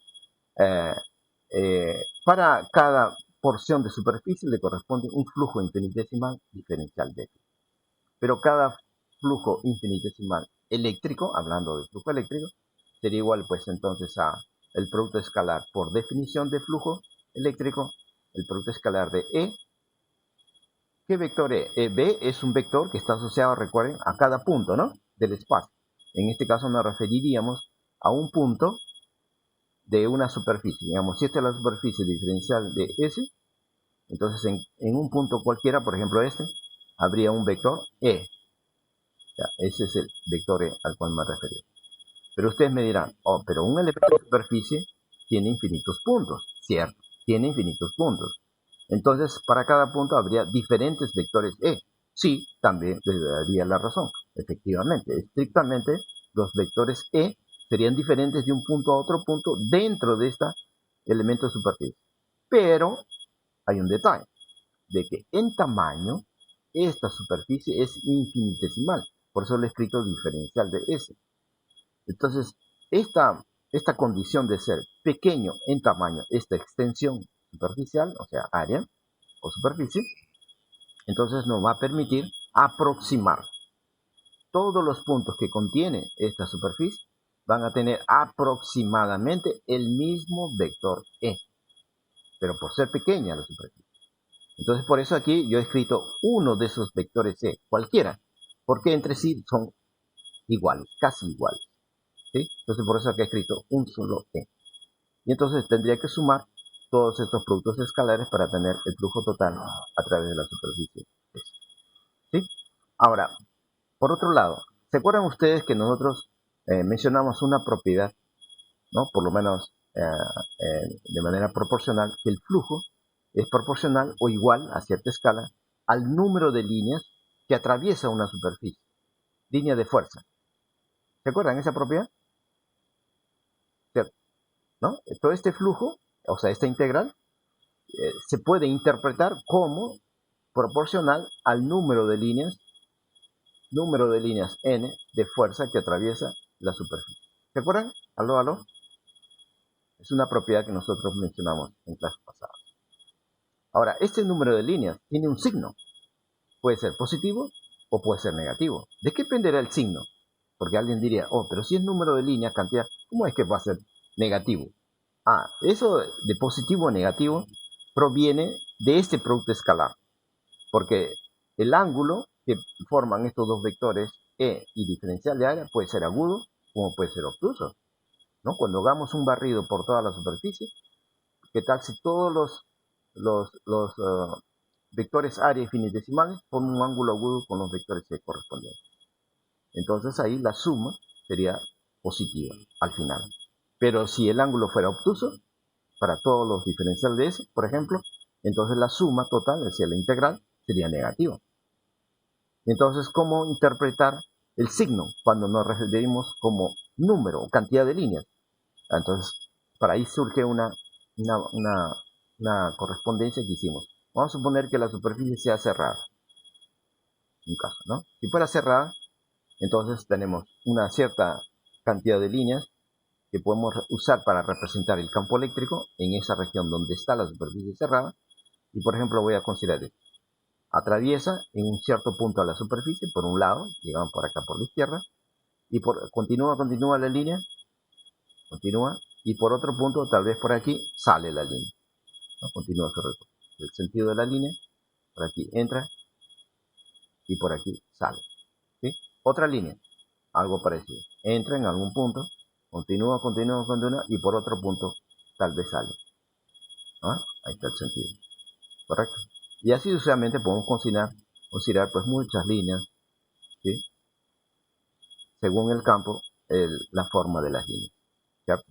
para cada porción de superficie le corresponde un flujo infinitesimal diferencial de F. Pero cada flujo infinitesimal eléctrico, hablando de flujo eléctrico, sería igual pues entonces a el producto escalar por definición de flujo eléctrico, el producto escalar de E. ¿Qué vector E? B es un vector que está asociado, recuerden, a cada punto, ¿no?, del espacio. En este caso nos referiríamos a un punto de una superficie. Digamos, si esta es la superficie diferencial de S, entonces en un punto cualquiera, por ejemplo este, habría un vector E. Ya, ese es el vector E al cual me refiero. Pero ustedes me dirán, oh, pero un elemento de superficie tiene infinitos puntos, ¿cierto? Tiene infinitos puntos. Entonces, para cada punto habría diferentes vectores E. Sí, también les daría la razón. Efectivamente, estrictamente, los vectores E serían diferentes de un punto a otro punto dentro de este elemento de superficie. Pero hay un detalle, de que en tamaño esta superficie es infinitesimal. Por eso lo he escrito diferencial de S. Entonces, esta condición de ser pequeño en tamaño, esta extensión superficial, o sea, área o superficie, entonces nos va a permitir aproximar todos los puntos que contiene esta superficie, van a tener aproximadamente el mismo vector E, pero por ser pequeña la superficie. Entonces, por eso aquí yo he escrito uno de esos vectores E, cualquiera, porque entre sí son iguales, casi iguales. ¿Sí? Entonces, por eso aquí he escrito un solo E. Y entonces tendría que sumar todos estos productos escalares para tener el flujo total a través de la superficie. ¿Sí? Ahora, por otro lado, ¿se acuerdan ustedes que nosotros mencionamos una propiedad, ¿no?, por lo menos de manera proporcional, que el flujo es proporcional o igual a cierta escala al número de líneas que atraviesa una superficie, línea de fuerza? ¿Se acuerdan esa propiedad? ¿Cierto? ¿No? Todo este flujo, o sea, esta integral, se puede interpretar como proporcional al número de líneas n de fuerza que atraviesa la superficie. ¿Se acuerdan? ¿Aló, aló? Es una propiedad que nosotros mencionamos en clases pasadas. Ahora, este número de líneas tiene un signo. Puede ser positivo o puede ser negativo. ¿De qué dependerá el signo? Porque alguien diría, oh, pero si es número de líneas, cantidad, ¿cómo es que va a ser negativo? Ah, eso de positivo o negativo proviene de este producto escalar. Porque el ángulo que forman estos dos vectores E y diferencial de área puede ser agudo como puede ser obtuso, ¿no? Cuando hagamos un barrido por toda la superficie, ¿qué tal si todos los vectores área infinitesimales forman un ángulo agudo con los vectores E correspondientes? Entonces ahí la suma sería positiva al final. Pero si el ángulo fuera obtuso, para todos los diferenciales de S, por ejemplo, entonces la suma total, es decir, la integral, sería negativa. Entonces, ¿cómo interpretar el signo cuando nos referimos como número o cantidad de líneas? Entonces, para ahí surge una correspondencia que hicimos. Vamos a suponer que la superficie sea cerrada. Un caso, ¿no? Si fuera cerrada, entonces tenemos una cierta cantidad de líneas que podemos usar para representar el campo eléctrico en esa región donde está la superficie cerrada. Y por ejemplo voy a considerar esto. Atraviesa en un cierto punto a la superficie, por un lado, llegamos por acá por la izquierda, y continúa la línea, continúa, y por otro punto, tal vez por aquí, sale la línea. ¿No? Continúa su recorrido. El sentido de la línea, por aquí entra, y por aquí sale. ¿Sí? Otra línea, algo parecido. Entra en algún punto, continúa, y por otro punto tal vez sale. ¿Ah? Ahí está el sentido. ¿Correcto? Y así sucesivamente podemos considerar pues muchas líneas, ¿sí?, según el campo, la forma de las líneas. ¿Cierto?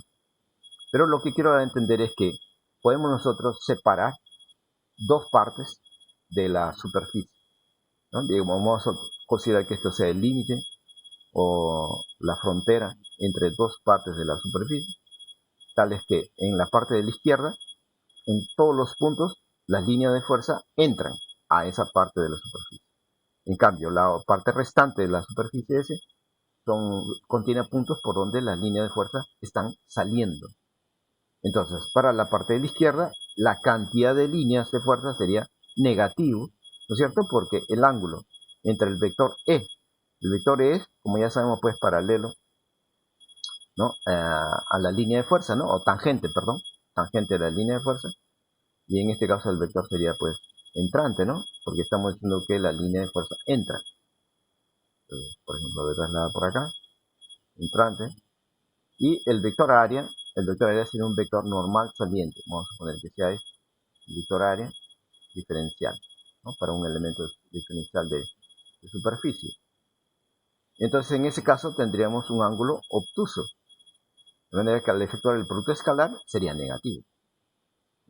Pero lo que quiero entender es que podemos nosotros separar dos partes de la superficie, ¿no? Digamos, vamos a considerar que esto sea el límite o la frontera entre dos partes de la superficie, tales que en la parte de la izquierda, en todos los puntos, las líneas de fuerza entran a esa parte de la superficie. En cambio, la parte restante de la superficie S contiene puntos por donde las líneas de fuerza están saliendo. Entonces, para la parte de la izquierda, la cantidad de líneas de fuerza sería negativo, ¿no es cierto? Porque el ángulo entre el vector E es, como ya sabemos, pues paralelo ¿no? A la línea de fuerza, ¿no? O tangente, perdón, tangente de la línea de fuerza. Y en este caso el vector sería pues entrante, ¿no? Porque estamos diciendo que la línea de fuerza entra. Por ejemplo, lo traslada por acá, entrante. Y el vector área sería un vector normal saliente. Vamos a poner que sea este, vector área diferencial, ¿no? Para un elemento diferencial de superficie. Entonces en ese caso tendríamos un ángulo obtuso. De manera que al efectuar el producto escalar sería negativo.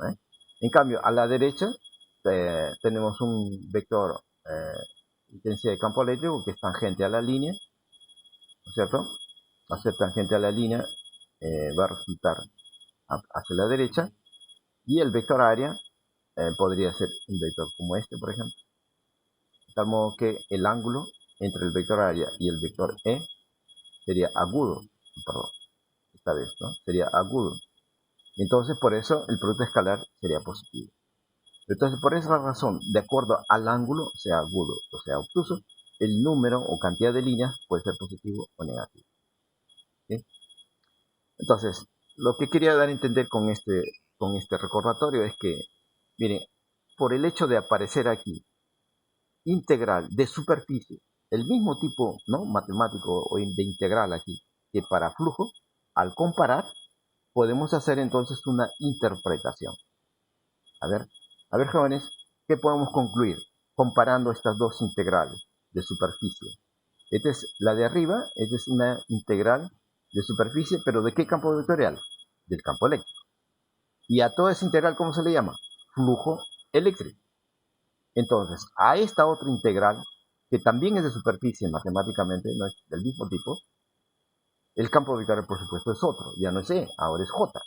¿Eh? En cambio, a la derecha tenemos un vector intensidad de campo eléctrico que es tangente a la línea, ¿no es cierto? Al ser tangente a la línea va a resultar hacia la derecha, y el vector área podría ser un vector como este, por ejemplo, de tal modo que el ángulo entre el vector área y el vector E sería agudo, perdón, esta vez, ¿no? Sería agudo. Entonces, por eso el producto escalar sería positivo. Entonces, por esa razón, de acuerdo al ángulo, sea agudo o sea obtuso, el número o cantidad de líneas puede ser positivo o negativo. ¿Sí? Entonces, lo que quería dar a entender con este recordatorio es que, miren, por el hecho de aparecer aquí integral de superficie, el mismo tipo, ¿no?, matemático o de integral aquí que para flujo, al comparar, podemos hacer entonces una interpretación. A ver, jóvenes, ¿qué podemos concluir comparando estas dos integrales de superficie? Esta es la de arriba, esta es una integral de superficie, pero ¿de qué campo vectorial? Del campo eléctrico. Y a toda esa integral, ¿cómo se le llama? Flujo eléctrico. Entonces, a esta otra integral, que también es de superficie matemáticamente, no es del mismo tipo, el campo vectorial, por supuesto, es otro, ya no es E, ahora es J.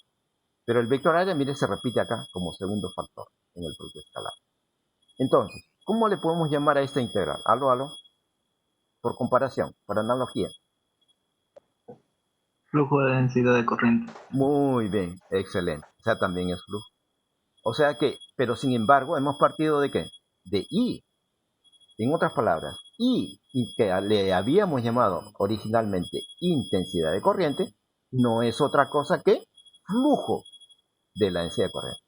Pero el vector área, mire, se repite acá como segundo factor en el producto escalar. Entonces, ¿cómo le podemos llamar a esta integral? Aló, por comparación, por analogía. Flujo de densidad de corriente. Muy bien, excelente. O sea, también es flujo. O sea que, pero sin embargo, hemos partido de ¿qué? De I. En otras palabras, I, que le habíamos llamado originalmente intensidad de corriente, no es otra cosa que flujo de la densidad de corriente.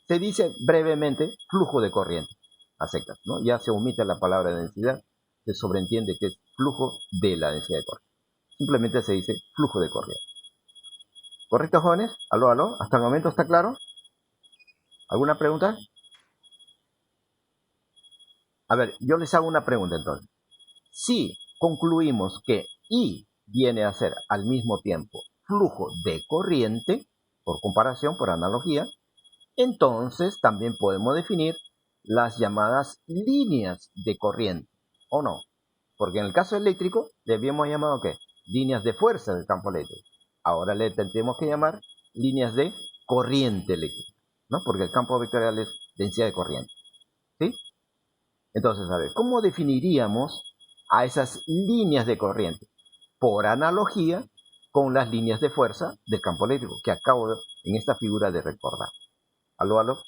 Se dice brevemente flujo de corriente, a secas, ¿no? Ya se omite la palabra densidad, se sobreentiende que es flujo de la densidad de corriente. Simplemente se dice flujo de corriente. ¿Correcto, jóvenes? Aló, ¿hasta el momento está claro? ¿Alguna pregunta? A ver, yo les hago una pregunta entonces. Si concluimos que I viene a ser al mismo tiempo flujo de corriente, por comparación, por analogía, entonces también podemos definir las llamadas líneas de corriente, ¿o no? Porque en el caso eléctrico le habíamos llamado ¿qué? Líneas de fuerza del campo eléctrico. Ahora le tendremos que llamar líneas de corriente eléctrica, ¿no? Porque el campo vectorial es densidad de corriente, ¿sí? Entonces, a ver, ¿cómo definiríamos a esas líneas de corriente? Por analogía con las líneas de fuerza del campo eléctrico, que acabo en esta figura de recordar. Aló.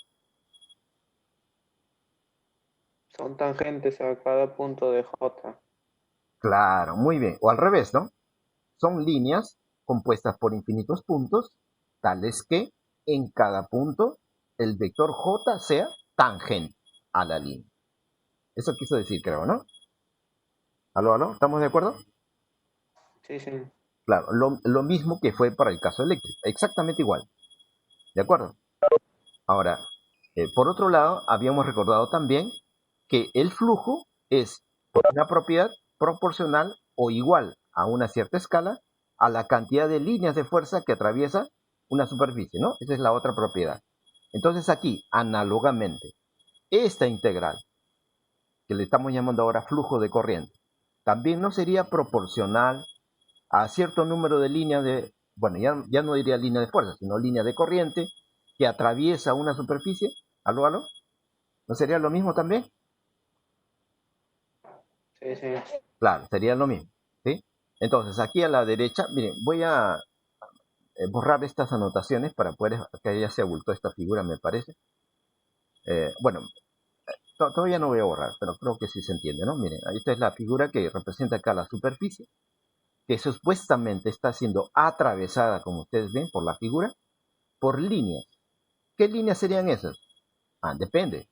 Son tangentes a cada punto de J. Claro, muy bien. O al revés, ¿no? Son líneas compuestas por infinitos puntos, tales que en cada punto el vector J sea tangente a la línea. Eso quiso decir, creo, ¿no? Aló, ¿estamos de acuerdo? Sí. Claro, lo mismo que fue para el caso eléctrico, exactamente igual. ¿De acuerdo? Ahora, por otro lado, habíamos recordado también que el flujo es una propiedad proporcional o igual a una cierta escala a la cantidad de líneas de fuerza que atraviesa una superficie, ¿no? Esa es la otra propiedad. Entonces aquí, análogamente, esta integral, que le estamos llamando ahora flujo de corriente, también no sería proporcional a cierto número de líneas de, bueno, ya no diría línea de fuerza, sino línea de corriente que atraviesa una superficie. ¿Aló? ¿No sería lo mismo también? Sí. Claro, sería lo mismo, ¿sí? Entonces, aquí a la derecha, miren, voy a borrar estas anotaciones para poder que ya se abultó esta figura, me parece. Bueno, todavía no voy a borrar, pero creo que sí se entiende, ¿no? Miren, esta es la figura que representa acá la superficie. que supuestamente está siendo atravesada, como ustedes ven por la figura, por líneas. ¿Qué líneas serían esas? Depende.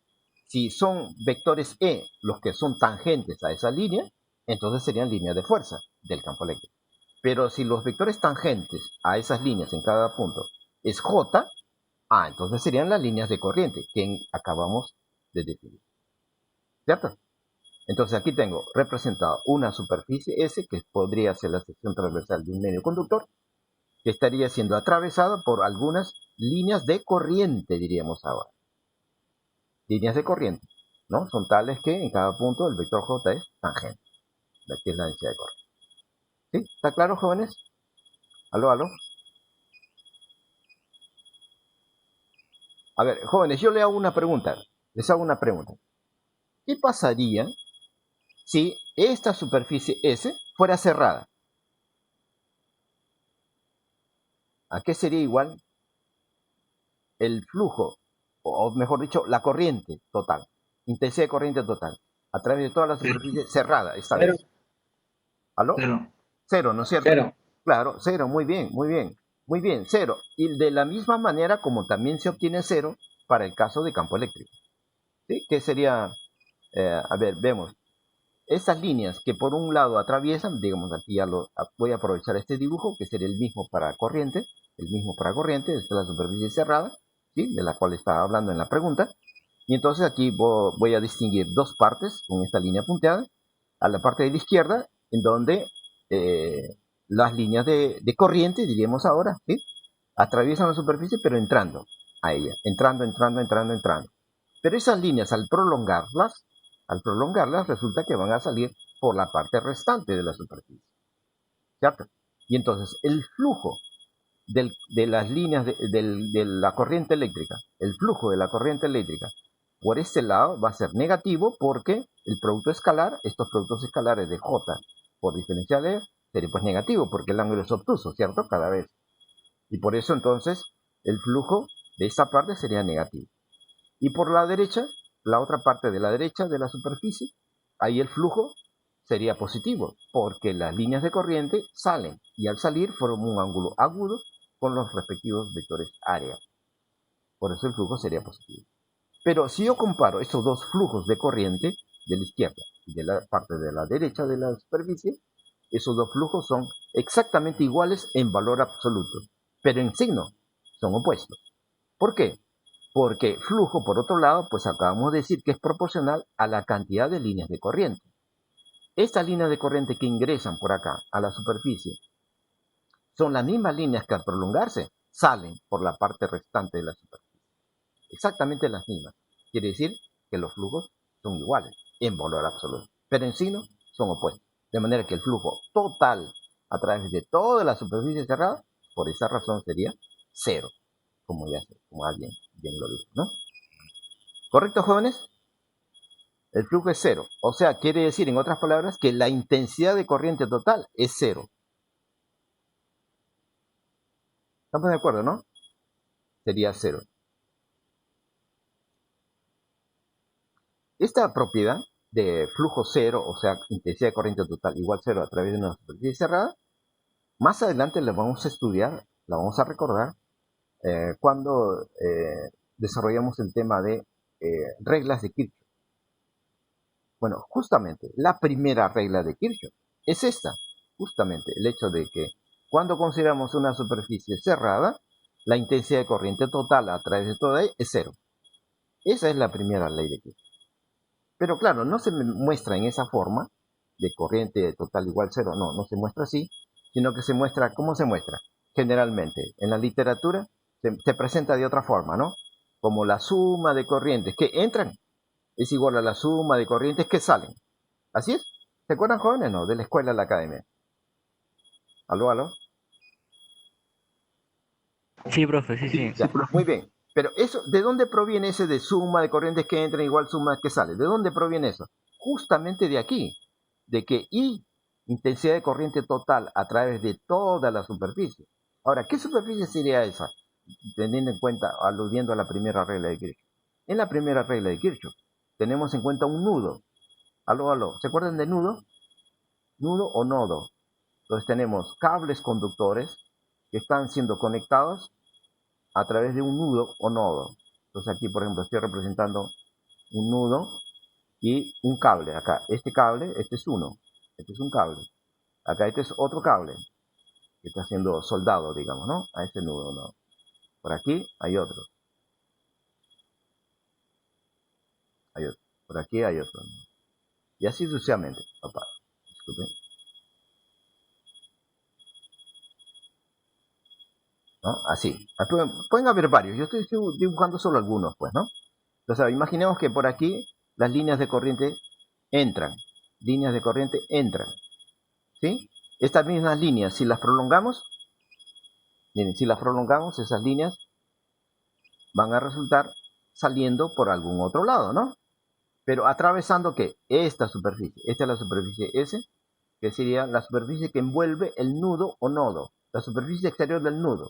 Si son vectores E los que son tangentes a esa línea, entonces serían líneas de fuerza del campo eléctrico. Pero si los vectores tangentes a esas líneas en cada punto es J, entonces serían las líneas de corriente que acabamos de definir. ¿Cierto? Entonces aquí tengo representado una superficie S, que podría ser la sección transversal de un medio conductor, que estaría siendo atravesado por algunas líneas de corriente, diríamos ahora. Líneas de corriente, ¿no? Son tales que en cada punto el vector J es tangente. Aquí es la densidad de corriente. ¿Sí? ¿Está claro, jóvenes? ¿Aló, aló? A ver, jóvenes, yo les hago una pregunta. ¿Qué pasaría si esta superficie S fuera cerrada? ¿A qué sería igual el flujo, o mejor dicho, la corriente total, intensidad de corriente total, a través de toda la superficie cerrada esta Cero. vez? ¿Aló? Cero. Cero, ¿no es cierto? Cero. Claro, cero, muy bien, muy bien. Muy bien, cero. Y de la misma manera como también se obtiene cero para el caso de campo eléctrico. ¿Sí? ¿Qué sería? A ver, vemos. Estas líneas que por un lado atraviesan, digamos aquí ya voy a aprovechar este dibujo, que sería el mismo para corriente, esta es la superficie cerrada, ¿sí? De la cual estaba hablando en la pregunta. Y entonces aquí voy a distinguir dos partes con esta línea punteada. A la parte de la izquierda, en donde las líneas de corriente, diríamos ahora, ¿sí? Atraviesan la superficie, pero entrando a ella, entrando. Pero esas líneas, al prolongarlas, resulta que van a salir por la parte restante de la superficie, ¿cierto? Y entonces el flujo de las líneas de la corriente eléctrica, el flujo de la corriente eléctrica por este lado va a ser negativo, porque el producto escalar, estos productos escalares de J por diferencial de E, sería pues negativo, porque el ángulo es obtuso, ¿cierto? Cada vez. Y por eso entonces el flujo de esta parte sería negativo. Y por la derecha, la otra parte de la derecha de la superficie, ahí el flujo sería positivo, porque las líneas de corriente salen, y al salir forman un ángulo agudo con los respectivos vectores área. Por eso el flujo sería positivo. Pero si yo comparo estos dos flujos de corriente, de la izquierda y de la parte de la derecha de la superficie, esos dos flujos son exactamente iguales en valor absoluto, pero en signo son opuestos. ¿Por qué? Porque flujo, por otro lado, pues acabamos de decir que es proporcional a la cantidad de líneas de corriente. Estas líneas de corriente que ingresan por acá a la superficie son las mismas líneas que al prolongarse salen por la parte restante de la superficie. Exactamente las mismas. Quiere decir que los flujos son iguales en valor absoluto, pero en signo son opuestos. De manera que el flujo total a través de toda la superficie cerrada, por esa razón sería cero, como alguien bien lo dijo, ¿no? ¿Correcto, jóvenes? El flujo es cero. O sea, quiere decir, en otras palabras, que la intensidad de corriente total es cero. ¿Estamos de acuerdo, no? Sería cero. Esta propiedad de flujo cero, o sea, intensidad de corriente total igual cero a través de una superficie cerrada, más adelante la vamos a estudiar, la vamos a recordar, cuando desarrollamos el tema de reglas de Kirchhoff. Bueno, justamente la primera regla de Kirchhoff es esta, justamente el hecho de que cuando consideramos una superficie cerrada, la intensidad de corriente total a través de toda ella es cero. Esa es la primera ley de Kirchhoff. Pero claro, no se muestra en esa forma de corriente total igual cero, no se muestra así, sino que se muestra, ¿cómo se muestra? Generalmente, en la literatura se presenta de otra forma, ¿no? Como la suma de corrientes que entran es igual a la suma de corrientes que salen. ¿Así es? ¿Se acuerdan, jóvenes? No, de la escuela a la academia. ¿Aló, aló? Sí, profe, sí. Ya, muy bien. Pero eso, ¿de dónde proviene ese de suma de corrientes que entran igual suma que sale? ¿De dónde proviene eso? Justamente de aquí, de que I, intensidad de corriente total a través de toda la superficie. Ahora, ¿qué superficie sería esa? Teniendo en cuenta, aludiendo a la primera regla de Kirchhoff. En la primera regla de Kirchhoff tenemos en cuenta un nudo. Aló, aló. ¿Se acuerdan de nudo? ¿Nudo o nodo? Entonces tenemos cables conductores que están siendo conectados a través de un nudo o nodo. Entonces aquí, por ejemplo, estoy representando un nudo y un cable acá. Este cable, este es uno. Este es un cable. Acá este es otro cable que está siendo soldado, digamos, ¿no? A este nudo, ¿no? Por aquí hay otro. Hay otro. Por aquí hay otro, ¿no? Y así sucesivamente, papá. Disculpen. ¿No? Así. Pueden haber varios. Yo estoy dibujando solo algunos, pues, ¿no? Entonces, imaginemos que por aquí las líneas de corriente entran. Líneas de corriente entran. ¿Sí? Estas mismas líneas, si las prolongamos, miren, si las prolongamos, esas líneas van a resultar saliendo por algún otro lado, ¿no? Pero atravesando, ¿qué? Esta superficie. Esta es la superficie S, que sería la superficie que envuelve el nudo o nodo. La superficie exterior del nudo.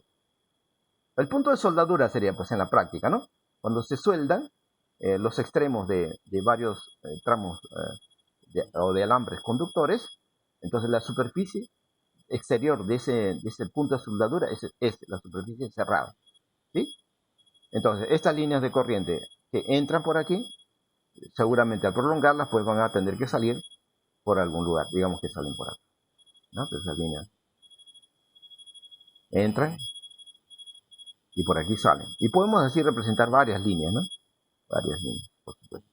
El punto de soldadura sería, pues, en la práctica, ¿no? Cuando se sueldan los extremos de varios tramos o de alambres conductores, entonces la superficie exterior de ese punto de soldadura es la superficie cerrada, ¿sí? Entonces, estas líneas de corriente que entran por aquí, seguramente al prolongarlas, pues van a tener que salir por algún lugar. Digamos que salen por acá, ¿no? Entonces, esas líneas entran y por aquí salen. Y podemos así representar varias líneas, ¿no? Varias líneas, por supuesto.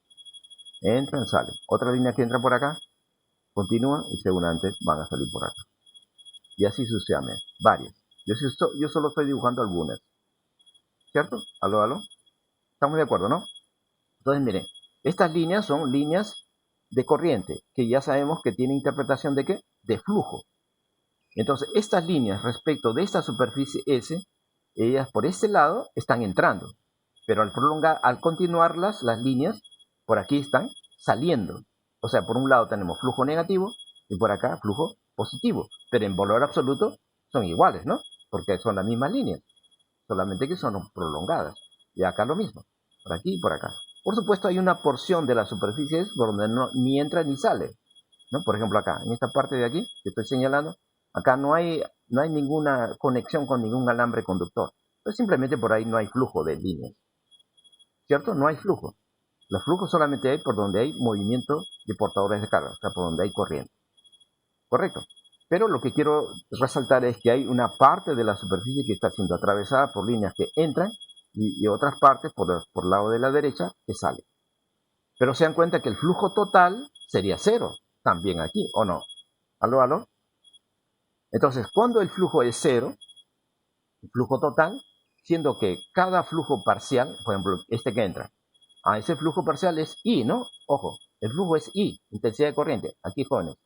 Entran, salen. Otra línea que entra por acá, continúa y seguramente van a salir por acá. Y así sucesivamente, varias. Yo solo estoy dibujando algunas. ¿Cierto? ¿Aló, aló? ¿Estamos de acuerdo, no? Entonces, miren, estas líneas son líneas de corriente, que ya sabemos que tiene interpretación de ¿qué? De flujo. Entonces, estas líneas respecto de esta superficie S, ellas por este lado están entrando. Pero al prolongar, al continuarlas, las líneas, por aquí están saliendo. O sea, por un lado tenemos flujo negativo y por acá flujo positivo. Pero en valor absoluto son iguales, ¿no? Porque son las mismas líneas. Solamente que son prolongadas. Y acá lo mismo. Por aquí y por acá. Por supuesto, hay una porción de la superficie por donde ni entra ni sale, ¿no? Por ejemplo, acá, en esta parte de aquí que estoy señalando, acá no hay ninguna conexión con ningún alambre conductor. Pues simplemente por ahí no hay flujo de líneas. ¿Cierto? No hay flujo. Los flujos solamente hay por donde hay movimiento de portadores de carga, o sea, por donde hay corriente. ¿Correcto? Pero lo que quiero resaltar es que hay una parte de la superficie que está siendo atravesada por líneas que entran y otras partes por el lado de la derecha que salen. Pero se dan cuenta que el flujo total sería cero, también aquí, ¿o no? ¿Aló, aló? Entonces, cuando el flujo es cero, el flujo total, siendo que cada flujo parcial, por ejemplo, este que entra, ese flujo parcial es I, ¿no? Ojo, el flujo es I, intensidad de corriente, aquí jóvenes.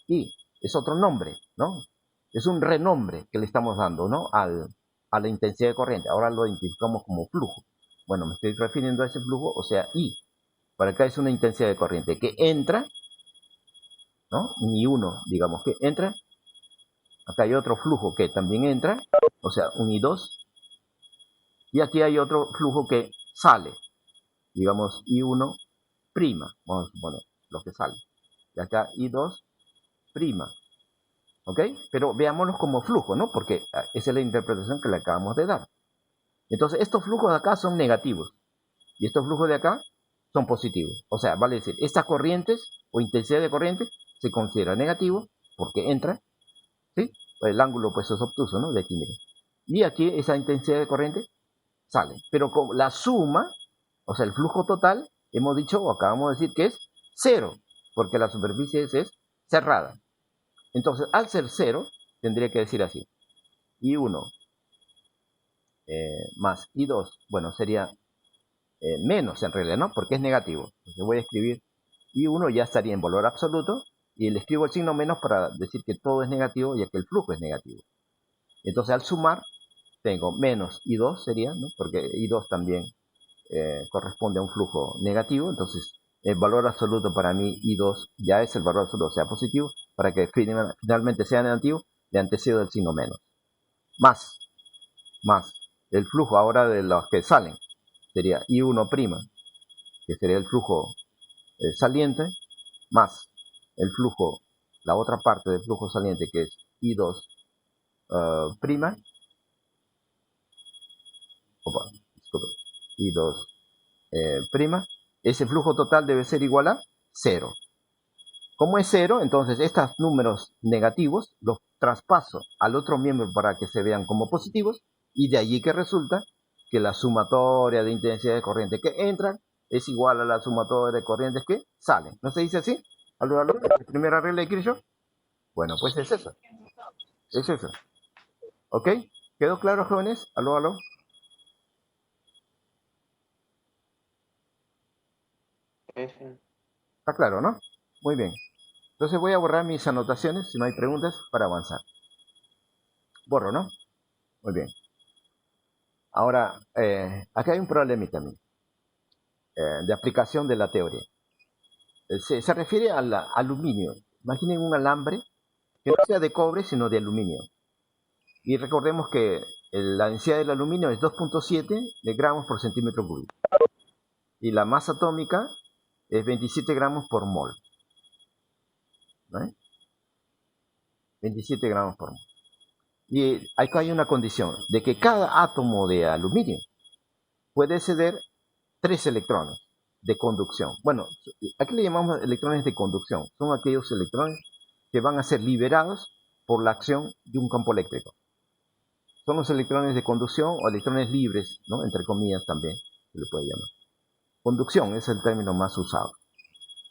I es otro nombre, ¿no? Es un renombre que le estamos dando, ¿no? A la intensidad de corriente. Ahora lo identificamos como flujo. Bueno, me estoy refiriendo a ese flujo, o sea, I. Para acá es una intensidad de corriente que entra, ¿no? Un I1, digamos que entra. Acá hay otro flujo que también entra, o sea, un I2. Y aquí hay otro flujo que sale, digamos I1', vamos a suponer, lo que sale. Y acá I2', ¿ok? Pero veámoslos como flujo, ¿no? Porque esa es la interpretación que le acabamos de dar. Entonces, estos flujos de acá son negativos. Y estos flujos de acá son positivos. O sea, vale decir, estas corrientes o intensidad de corriente se considera negativo porque entra, ¿sí? El ángulo pues es obtuso, ¿no? De aquí, miren. Y aquí esa intensidad de corriente sale. Pero con la suma, o sea, el flujo total, hemos dicho o acabamos de decir que es cero, porque la superficie es cerrada. Entonces, al ser cero, tendría que decir así. I1 más I2, bueno, sería menos en realidad, ¿no? Porque es negativo. Entonces voy a escribir I1, ya estaría en valor absoluto, y le escribo el signo menos para decir que todo es negativo, ya que el flujo es negativo. Entonces, al sumar, tengo menos I2 sería, ¿no? Porque I2 también corresponde a un flujo negativo, entonces el valor absoluto para mí I2 ya es el valor absoluto, sea positivo, para que finalmente sea negativo, le antecedo el signo menos. Más el flujo ahora de los que salen sería I1', que sería el flujo saliente, más el flujo la otra parte del flujo saliente, que es I2 prima, disculpe, I2 prima, ese flujo total debe ser igual a 0. Como es 0, entonces estos números negativos los traspaso al otro miembro para que se vean como positivos, y de allí que resulta que la sumatoria de intensidad de corriente que entran es igual a la sumatoria de corrientes que salen. ¿No se dice así? ¿Aló? ¿La primera regla de Kirchhoff? Bueno, pues es eso. Es eso. ¿Ok? ¿Quedó claro, jóvenes? ¿Aló? Está claro, ¿no? Muy bien. Entonces voy a borrar mis anotaciones, si no hay preguntas, para avanzar. Borro, ¿no? Muy bien. Ahora, acá hay un problemita también, de aplicación de la teoría. Se refiere al aluminio. Imaginen un alambre que no sea de cobre, sino de aluminio. Y recordemos que la densidad del aluminio es 2.7 de gramos por centímetro cúbico. Y la masa atómica es 27 gramos por mol. ¿Vale? 27 gramos por mol. Y acá hay una condición, de que cada átomo de aluminio puede ceder 3 electrones de conducción. Bueno, aquí le llamamos electrones de conducción. Son aquellos electrones que van a ser liberados por la acción de un campo eléctrico. Son los electrones de conducción o electrones libres, ¿no? Entre comillas también se le puede llamar. Conducción es el término más usado.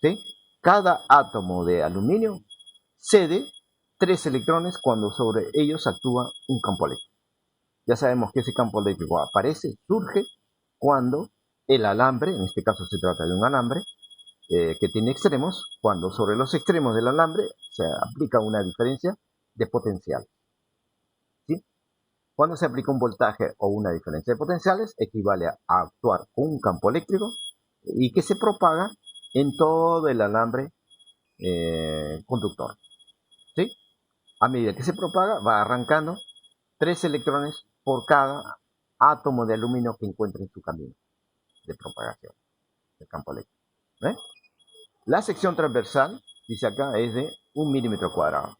¿Sí? Cada átomo de aluminio cede 3 electrones cuando sobre ellos actúa un campo eléctrico. Ya sabemos que ese campo eléctrico surge cuando el alambre, en este caso se trata de un alambre, que tiene extremos, cuando sobre los extremos del alambre se aplica una diferencia de potencial. ¿Sí? Cuando se aplica un voltaje o una diferencia de potenciales, equivale a actuar con un campo eléctrico y que se propaga en todo el alambre conductor. ¿Sí? A medida que se propaga, va arrancando 3 electrones por cada átomo de aluminio que encuentre en su camino de propagación del campo eléctrico. ¿Ve? La sección transversal, dice acá, es de 1 milímetro cuadrado.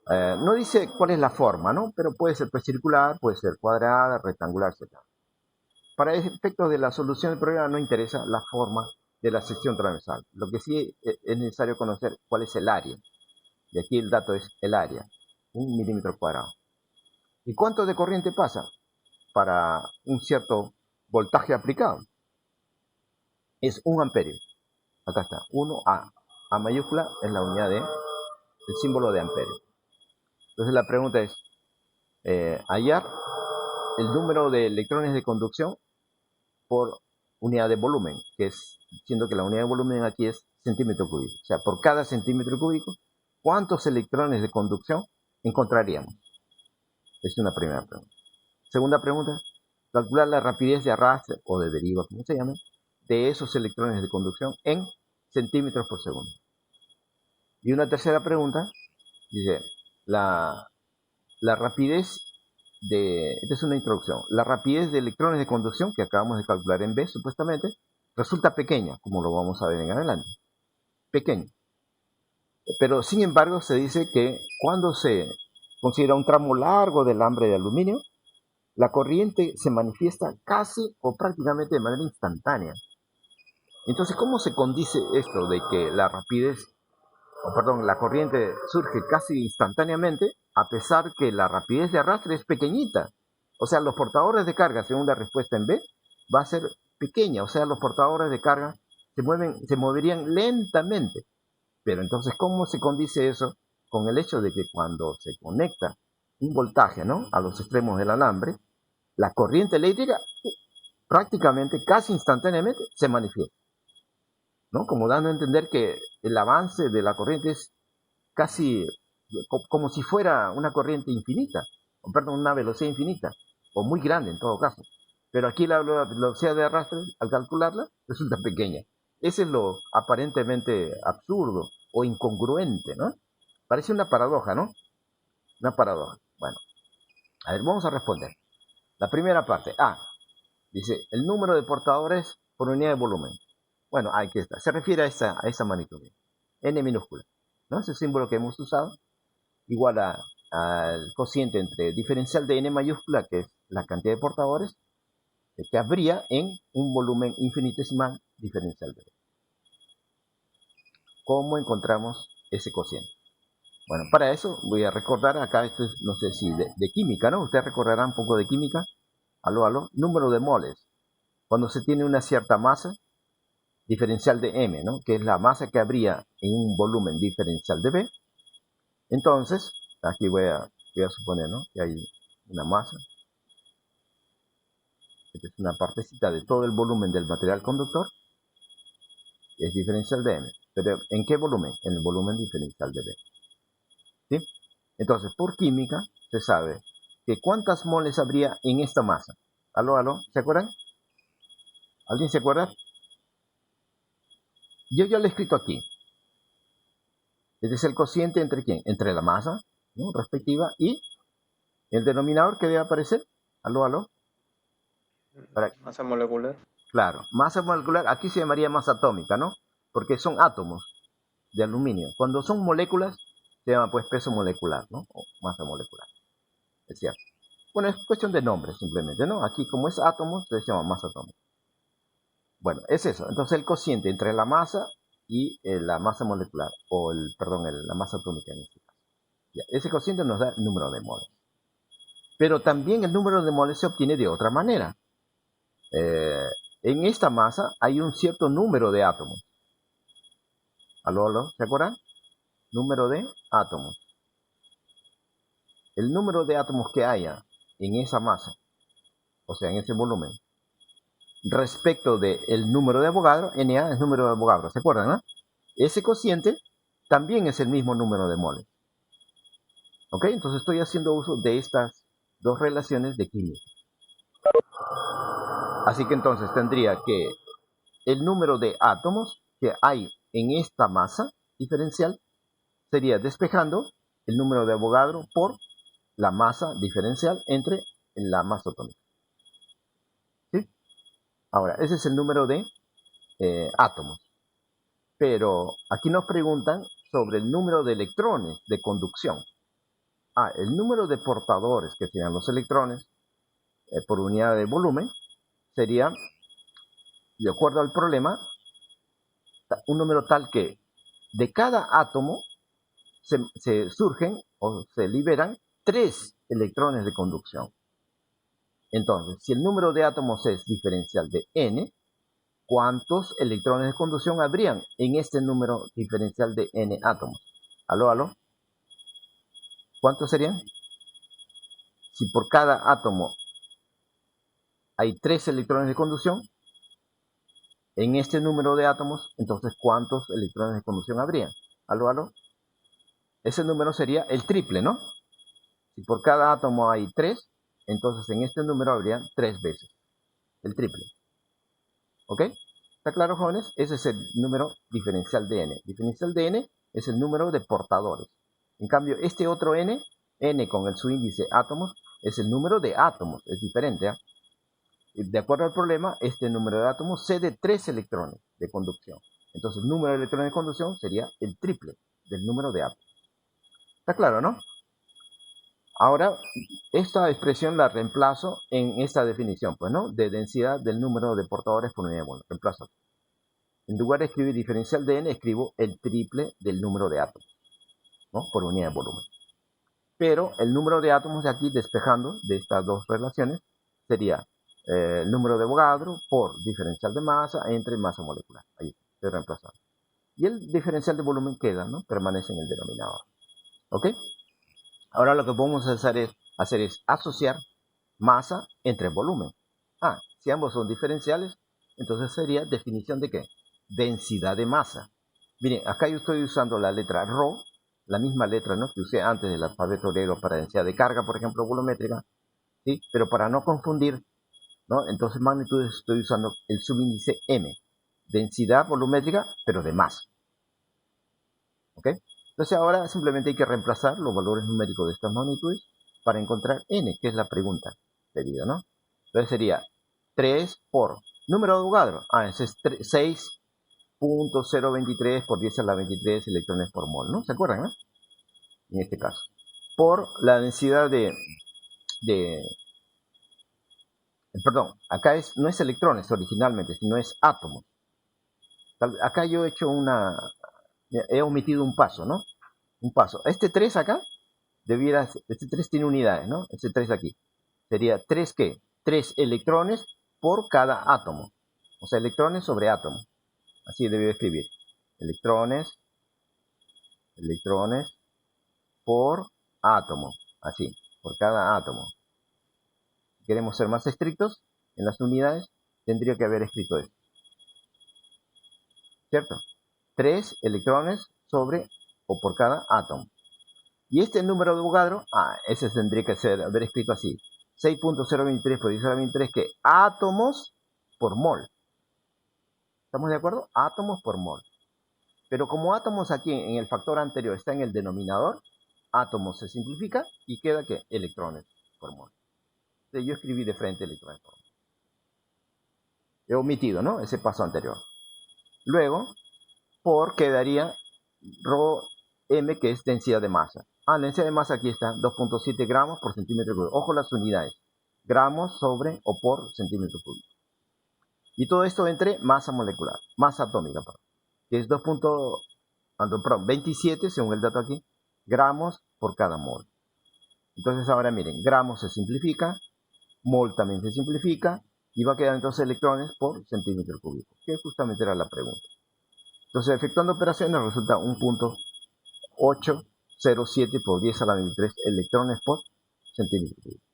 No dice cuál es la forma, ¿no? Pero puede ser circular, puede ser cuadrada, rectangular, etc. Para efectos de la solución del problema no interesa la forma de la sección transversal. Lo que sí es necesario conocer cuál es el área. Y aquí el dato es el área, 1 milímetro cuadrado. ¿Y cuánto de corriente pasa para un cierto voltaje aplicado? Es 1 amperio. Acá está, 1A. A mayúscula es la unidad de el símbolo de amperio. Entonces la pregunta es, hallar el número de electrones de conducción por unidad de volumen, que es, siendo que la unidad de volumen aquí es centímetro cúbico. O sea, por cada centímetro cúbico, ¿cuántos electrones de conducción encontraríamos? Es una primera pregunta. Segunda pregunta, calcular la rapidez de arrastre o de deriva, como se llame, de esos electrones de conducción en centímetros por segundo. Y una tercera pregunta, dice, la rapidez esta es una introducción, la rapidez de electrones de conducción que acabamos de calcular en B, supuestamente, resulta pequeña, como lo vamos a ver en adelante. Pequeña. Pero, sin embargo, se dice que cuando se considera un tramo largo del alambre de aluminio, la corriente se manifiesta casi o prácticamente de manera instantánea. Entonces, ¿cómo se condice esto de que la corriente surge casi instantáneamente, a pesar que la rapidez de arrastre es pequeñita? O sea, los portadores de carga, según la respuesta en B, va a ser pequeña. O sea, los portadores de carga se moverían lentamente. Pero entonces, ¿cómo se condice eso con el hecho de que cuando se conecta un voltaje, ¿no?, a los extremos del alambre, la corriente eléctrica prácticamente, casi instantáneamente, se manifiesta, ¿no? Como dando a entender que el avance de la corriente es casi como si fuera una corriente infinita, o perdón, una velocidad infinita, o muy grande en todo caso. Pero aquí la velocidad de arrastre, al calcularla, resulta pequeña. Ese es lo aparentemente absurdo o incongruente, ¿no? Parece una paradoja, ¿no? Una paradoja. Bueno, a ver, vamos a responder. La primera parte, A, dice, el número de portadores por unidad de volumen. Bueno, aquí está, se refiere a esa magnitud. n minúscula, ¿no? Ese símbolo que hemos usado, igual al cociente entre diferencial de n mayúscula, que es la cantidad de portadores, que habría en un volumen infinitesimal diferencial de b. ¿Cómo encontramos ese cociente? Bueno, para eso voy a recordar acá, esto es, no sé si de química, ¿no? Ustedes recordarán un poco de química. Aló, número de moles. Cuando se tiene una cierta masa, diferencial de m, ¿no? Que es la masa que habría en un volumen diferencial de b. Entonces, aquí voy a suponer, ¿no? Que hay una masa. Esta es una partecita de todo el volumen del material conductor. Es diferencial de m. Pero ¿en qué volumen? En el volumen diferencial de b. ¿Sí? Entonces, por química, se sabe que ¿cuántas moles habría en esta masa? Aló, ¿se acuerdan? ¿Alguien se acuerda? Yo ya lo he escrito aquí. Este es el cociente entre ¿quién? Entre la masa, ¿no? Respectiva y el denominador que debe aparecer. Aló. Masa molecular. Claro, masa molecular, aquí se llamaría masa atómica, ¿no? Porque son átomos de aluminio. Cuando son moléculas, se llama pues peso molecular, ¿no? O masa molecular. Es cierto. Bueno, es cuestión de nombre simplemente, ¿no? Aquí como es átomos, se llama masa atómica. Bueno, es eso. Entonces el cociente entre la masa y la masa molecular, o la masa atómica en este caso. Ya, ese cociente nos da el número de moles. Pero también el número de moles se obtiene de otra manera. En esta masa hay un cierto número de átomos. ¿Aló? ¿Se acuerdan? Número de átomos. El número de átomos que haya en esa masa, o sea, en ese volumen, respecto del número de Avogadro, Na es número de Avogadro, ¿se acuerdan, no? Ese cociente también es el mismo número de moles. ¿Ok? Entonces estoy haciendo uso de estas dos relaciones de química. Así que entonces tendría que el número de átomos que hay en esta masa diferencial sería despejando el número de Avogadro por la masa diferencial entre la masa atómica. ¿Sí? Ahora, ese es el número de átomos. Pero aquí nos preguntan sobre el número de electrones de conducción. El número de portadores, que serían los electrones, por unidad de volumen, sería, de acuerdo al problema, un número tal que de cada átomo se surgen o se liberan 3 electrones de conducción. Entonces, si el número de átomos es diferencial de n, ¿cuántos electrones de conducción habrían en este número diferencial de n átomos? ¿Aló? ¿Cuántos serían? Si por cada átomo hay 3 electrones de conducción, en este número de átomos, entonces ¿cuántos electrones de conducción habría? ¿Aló? Ese número sería el triple, ¿no? Si por cada átomo hay 3, entonces en este número habría 3 veces. El triple. ¿Ok? ¿Está claro, jóvenes? Ese es el número diferencial de n. Diferencial de n es el número de portadores. En cambio, este otro n con el subíndice átomos, es el número de átomos. Es diferente, ¿eh? De acuerdo al problema, este número de átomos cede 3 electrones de conducción. Entonces, el número de electrones de conducción sería el triple del número de átomos. ¿Está claro, no? Ahora, esta expresión la reemplazo en esta definición, pues, ¿no? De densidad del número de portadores por unidad de volumen. Reemplazo. En lugar de escribir diferencial de n, escribo el triple del número de átomos, ¿no? Por unidad de volumen. Pero el número de átomos de aquí, despejando de estas dos relaciones, sería el número de Avogadro por diferencial de masa entre masa molecular. Ahí estoy reemplazando. Y el diferencial de volumen queda, ¿no? Permanece en el denominador. ¿Ok? Ahora lo que podemos hacer es asociar masa entre volumen. Si ambos son diferenciales, entonces sería definición de ¿qué? Densidad de masa. Miren, acá yo estoy usando la letra ρ, la misma letra, ¿no? Que usé antes del alfabeto griego para densidad de carga, por ejemplo, volumétrica, ¿sí? Pero para no confundir, ¿no? Entonces magnitudes estoy usando el subíndice m, densidad volumétrica, pero de masa. ¿Ok? Entonces ahora simplemente hay que reemplazar los valores numéricos de estas magnitudes para encontrar n, que es la pregunta pedida, ¿no? Entonces sería 3 por número de Avogadro. Ese es 6 0.023 por 10 a la 23 electrones por mol, ¿no? ¿Se acuerdan, no? En este caso. Por la densidad perdón, acá no es electrones originalmente, sino es átomos. Acá yo he hecho he omitido un paso, ¿no? Un paso. Este 3 acá, este 3 tiene unidades, ¿no? Este 3 aquí. Sería 3 ¿qué? 3 electrones por cada átomo. O sea, electrones sobre átomo. Así debe escribir. Electrones por átomo. Así, por cada átomo. Si queremos ser más estrictos en las unidades, tendría que haber escrito esto. ¿Cierto? 3 electrones sobre o por cada átomo. Y este número de Avogadro, ese tendría que haber escrito así. 6.023 por 10 a la 23, que átomos por mol. ¿Estamos de acuerdo? Átomos por mol. Pero como átomos aquí en el factor anterior está en el denominador, átomos se simplifica y queda que electrones por mol. Entonces yo escribí de frente electrones por mol. He omitido, ¿no? Ese paso anterior. Luego, por quedaría ρ m, que es densidad de masa. La densidad de masa aquí está, 2.7 gramos por centímetro cúbico. Ojo las unidades. Gramos sobre o por centímetro cúbico. Y todo esto entre masa molecular, masa atómica, perdón, que es 27, según el dato aquí, gramos por cada mol. Entonces ahora miren, gramos se simplifica, mol también se simplifica, y va a quedar entonces electrones por centímetro cúbico, que justamente era la pregunta. Entonces, efectuando operaciones, resulta 1.807 por 10 a la 23 electrones por centímetro cúbico.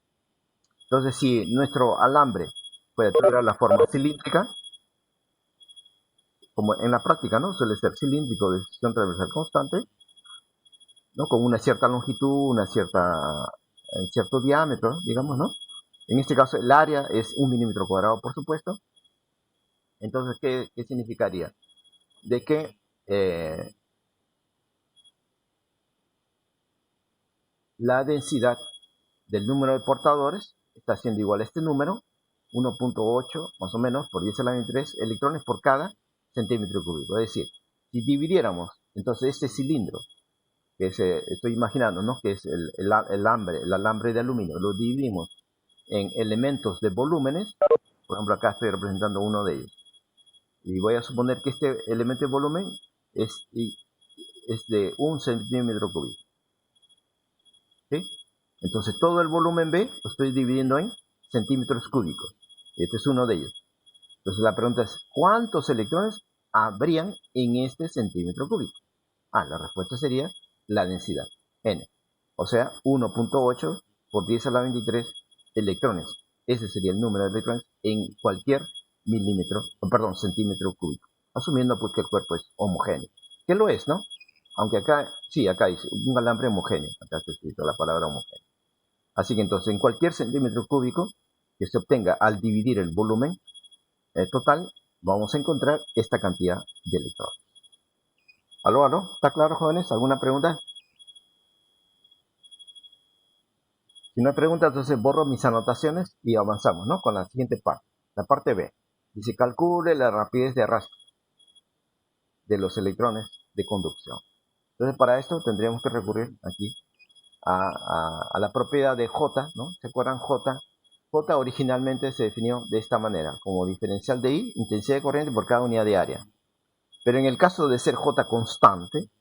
Entonces, si nuestro alambre puede tener la forma cilíndrica, como en la práctica, ¿no? Suele ser cilíndrico de sección transversal constante, ¿no? Con una cierta longitud, cierto diámetro, digamos, ¿no? En este caso, el área es 1 milímetro cuadrado, por supuesto. Entonces, ¿qué significaría? De que la densidad del número de portadores está siendo igual a este número, 1.8 más o menos por 10 a la 23 electrones por cada centímetro cúbico. Es decir, si dividiéramos entonces este cilindro, que estoy imaginando, ¿no? Que es el alambre de aluminio, lo dividimos en elementos de volúmenes. Por ejemplo, acá estoy representando uno de ellos. Y voy a suponer que este elemento de volumen es de 1 centímetro cúbico. ¿Sí? Entonces todo el volumen B lo estoy dividiendo en centímetros cúbicos. Este es uno de ellos. Entonces la pregunta es, ¿cuántos electrones habrían en este centímetro cúbico? La respuesta sería la densidad, N. O sea, 1.8 por 10 a la 23 electrones. Ese sería el número de electrones en cualquier centímetro cúbico. Asumiendo pues que el cuerpo es homogéneo. Que lo es, ¿no? Aunque acá dice un alambre homogéneo. Acá está escrito la palabra homogéneo. Así que entonces en cualquier centímetro cúbico que se obtenga al dividir el volumen total, vamos a encontrar esta cantidad de electrones. ¿Aló? ¿Está claro, jóvenes? ¿Alguna pregunta? Si no hay preguntas, entonces borro mis anotaciones y avanzamos, ¿no? Con la siguiente parte, la parte B. Dice, calcule la rapidez de arrastre de los electrones de conducción. Entonces, para esto tendríamos que recurrir aquí a la propiedad de J, ¿no? ¿Se acuerdan? J originalmente se definió de esta manera, como diferencial de I, intensidad de corriente por cada unidad de área. Pero en el caso de ser J constante,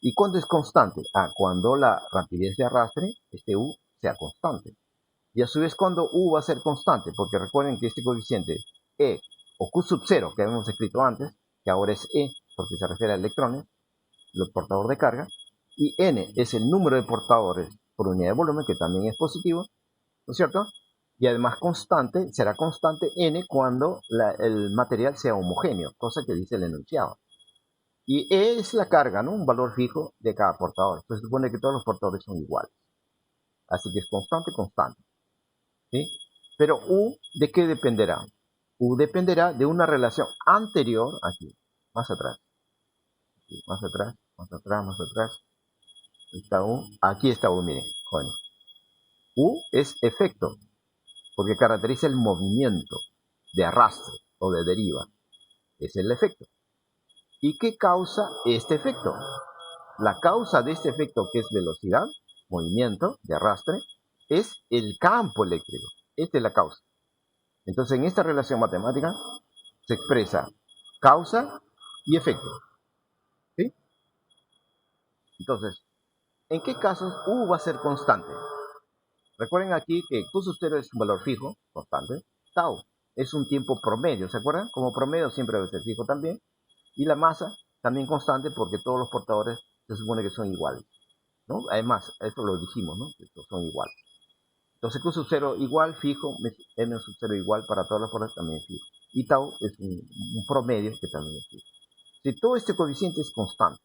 ¿y cuándo es constante? Cuando la rapidez de arrastre, este U, sea constante. Y a su vez, cuando U va a ser constante, porque recuerden que este coeficiente E o Q sub 0, que habíamos escrito antes, que ahora es E, porque se refiere a electrones, el portador de carga, y N es el número de portadores por unidad de volumen, que también es positivo, ¿no es cierto? Y además será constante N cuando el material sea homogéneo, cosa que dice el enunciado. Y E es la carga, ¿no? Un valor fijo de cada portador. Entonces se supone que todos los portadores son iguales. Así que es constante. ¿Sí? Pero U, ¿de qué dependerá? U dependerá de una relación anterior, aquí, más atrás. Aquí, más atrás. Está U. Aquí está U, miren, jóvenes. U es efecto, porque caracteriza el movimiento de arrastre o de deriva. Es el efecto. ¿Y qué causa este efecto? La causa de este efecto, que es velocidad, movimiento de arrastre, es el campo eléctrico. Esta es la causa. Entonces, en esta relación matemática se expresa causa y efecto. ¿Sí? Entonces, ¿en qué casos U va a ser constante? Recuerden aquí que Q0 es un valor fijo, constante. Tau es un tiempo promedio, ¿se acuerdan? Como promedio siempre debe ser fijo también. Y la masa también constante porque todos los portadores se supone que son iguales, ¿no? Además, esto lo dijimos, ¿no? Que son iguales. Entonces Q0 igual, fijo, M0 igual para todos los portadores también fijo. Y tau es un promedio que también es fijo. Si todo este coeficiente es constante,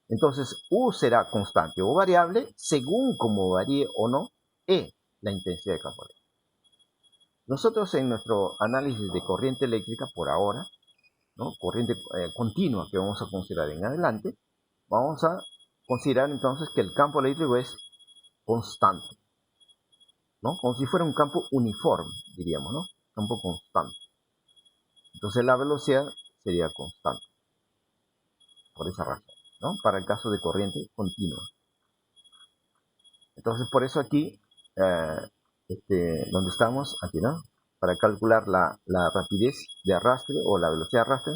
entonces U será constante o variable según como varíe o no E, la intensidad de campo eléctrico. Nosotros en nuestro análisis de corriente eléctrica, por ahora, ¿no? Corriente continua que vamos a considerar en adelante, vamos a considerar entonces que el campo eléctrico es constante, ¿no? Como si fuera un campo uniforme, diríamos, ¿no? Campo constante. Entonces la velocidad sería constante, por esa razón, ¿no? Para el caso de corriente continua. Entonces por eso aquí, donde estamos, aquí, ¿no? Para calcular la rapidez de arrastre o la velocidad de arrastre,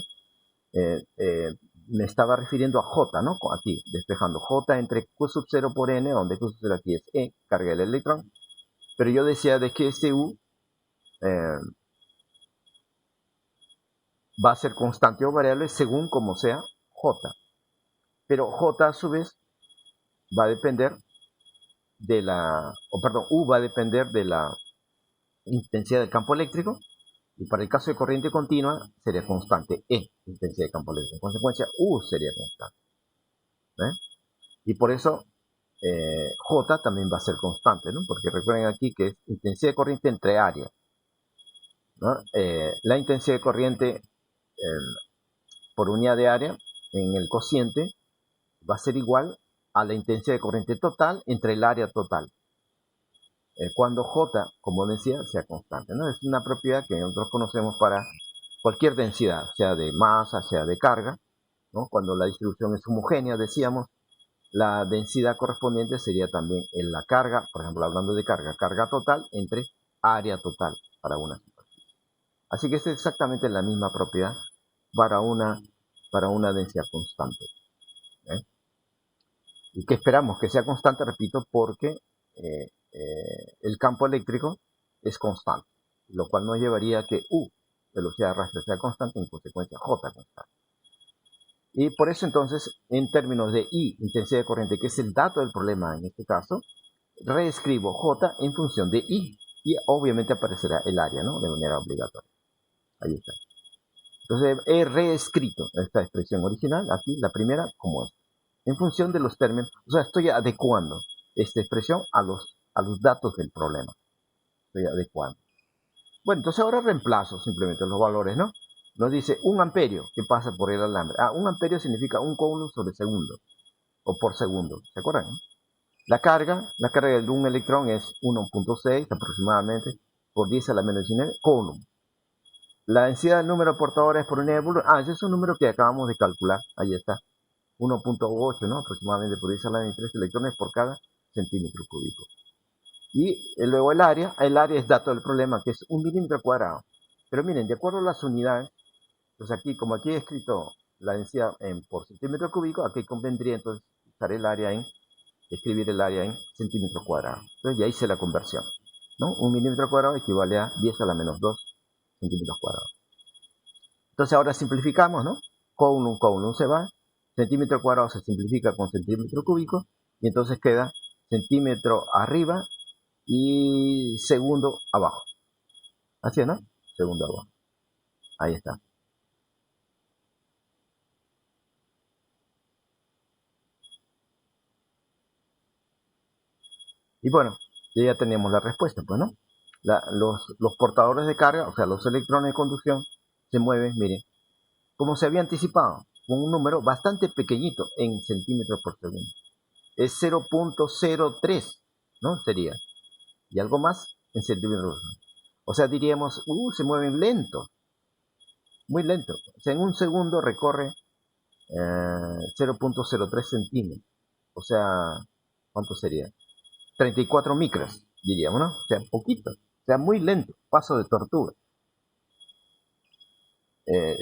me estaba refiriendo a J, ¿no? Aquí, despejando J entre Q0 por N, donde Q0 aquí es E, carga del electrón. Pero yo decía de que este U va a ser constante o variable según como sea J. Pero J a su vez va a depender de U va a depender de la intensidad del campo eléctrico. Y para el caso de corriente continua sería constante E, intensidad de campo eléctrico. En consecuencia, U sería constante. Y por eso J también va a ser constante, ¿no? Porque recuerden aquí que es intensidad de corriente entre área, ¿no? La intensidad de corriente por unidad de área en el cociente va a ser igual a la intensidad de corriente total entre el área total. Cuando J, como decía, sea constante, ¿no? Es una propiedad que nosotros conocemos para cualquier densidad, sea de masa, sea de carga, ¿no? Cuando la distribución es homogénea, decíamos, la densidad correspondiente sería también en la carga, por ejemplo, hablando de carga total entre área total para una superficie. Así que es exactamente la misma propiedad para una densidad constante. Y que esperamos que sea constante, repito, porque el campo eléctrico es constante, lo cual nos llevaría a que U, velocidad de arrastre, sea constante, en consecuencia J constante. Y por eso entonces, en términos de I, intensidad de corriente, que es el dato del problema en este caso, reescribo J en función de I. Y obviamente aparecerá el área, ¿no? De manera obligatoria. Ahí está. Entonces he reescrito esta expresión original, aquí la primera, como es. En función de los términos, o sea, estoy adecuando esta expresión a los datos del problema. Estoy adecuando. Bueno, entonces ahora reemplazo simplemente los valores, ¿no? Nos dice 1 amperio que pasa por el alambre. 1 amperio significa 1 coulomb sobre segundo, o por segundo, ¿se acuerdan? La carga de un electrón es 1.6 aproximadamente por 10 a la menos 19 coulomb. La densidad del número de portadores por unidad de volumen, ese es un número que acabamos de calcular, ahí está, 1.8, ¿no? Aproximadamente por 10 a la menos 3 electrones por cada centímetro cúbico. Y luego el área es dato del problema, que es 1 milímetro cuadrado. Pero miren, de acuerdo a las unidades, pues aquí, como aquí he escrito la densidad por centímetro cúbico, aquí convendría entonces escribir el área en centímetros cuadrados. Entonces ya hice la conversión, ¿no? 1 milímetro cuadrado equivale a 10 a la menos 2 centímetros cuadrados. Entonces ahora simplificamos, ¿no? Coulomb se va, centímetro cuadrado se simplifica con centímetro cúbico, y entonces queda centímetro arriba y segundo abajo. Así es, ¿no? Segundo abajo. Ahí está. Y bueno, ya tenemos la respuesta, pues, ¿no? Los portadores de carga, o sea, los electrones de conducción, se mueven, miren, como se había anticipado, con un número bastante pequeñito en centímetros por segundo. Es 0.03, ¿no? Sería. Y algo más en centímetros. O sea, diríamos, se mueven lento, muy lento. O sea, en un segundo recorre 0.03 centímetros. O sea, ¿cuánto sería? 34 micras, diríamos, ¿no? O sea, poquito. O sea, muy lento. Paso de tortuga.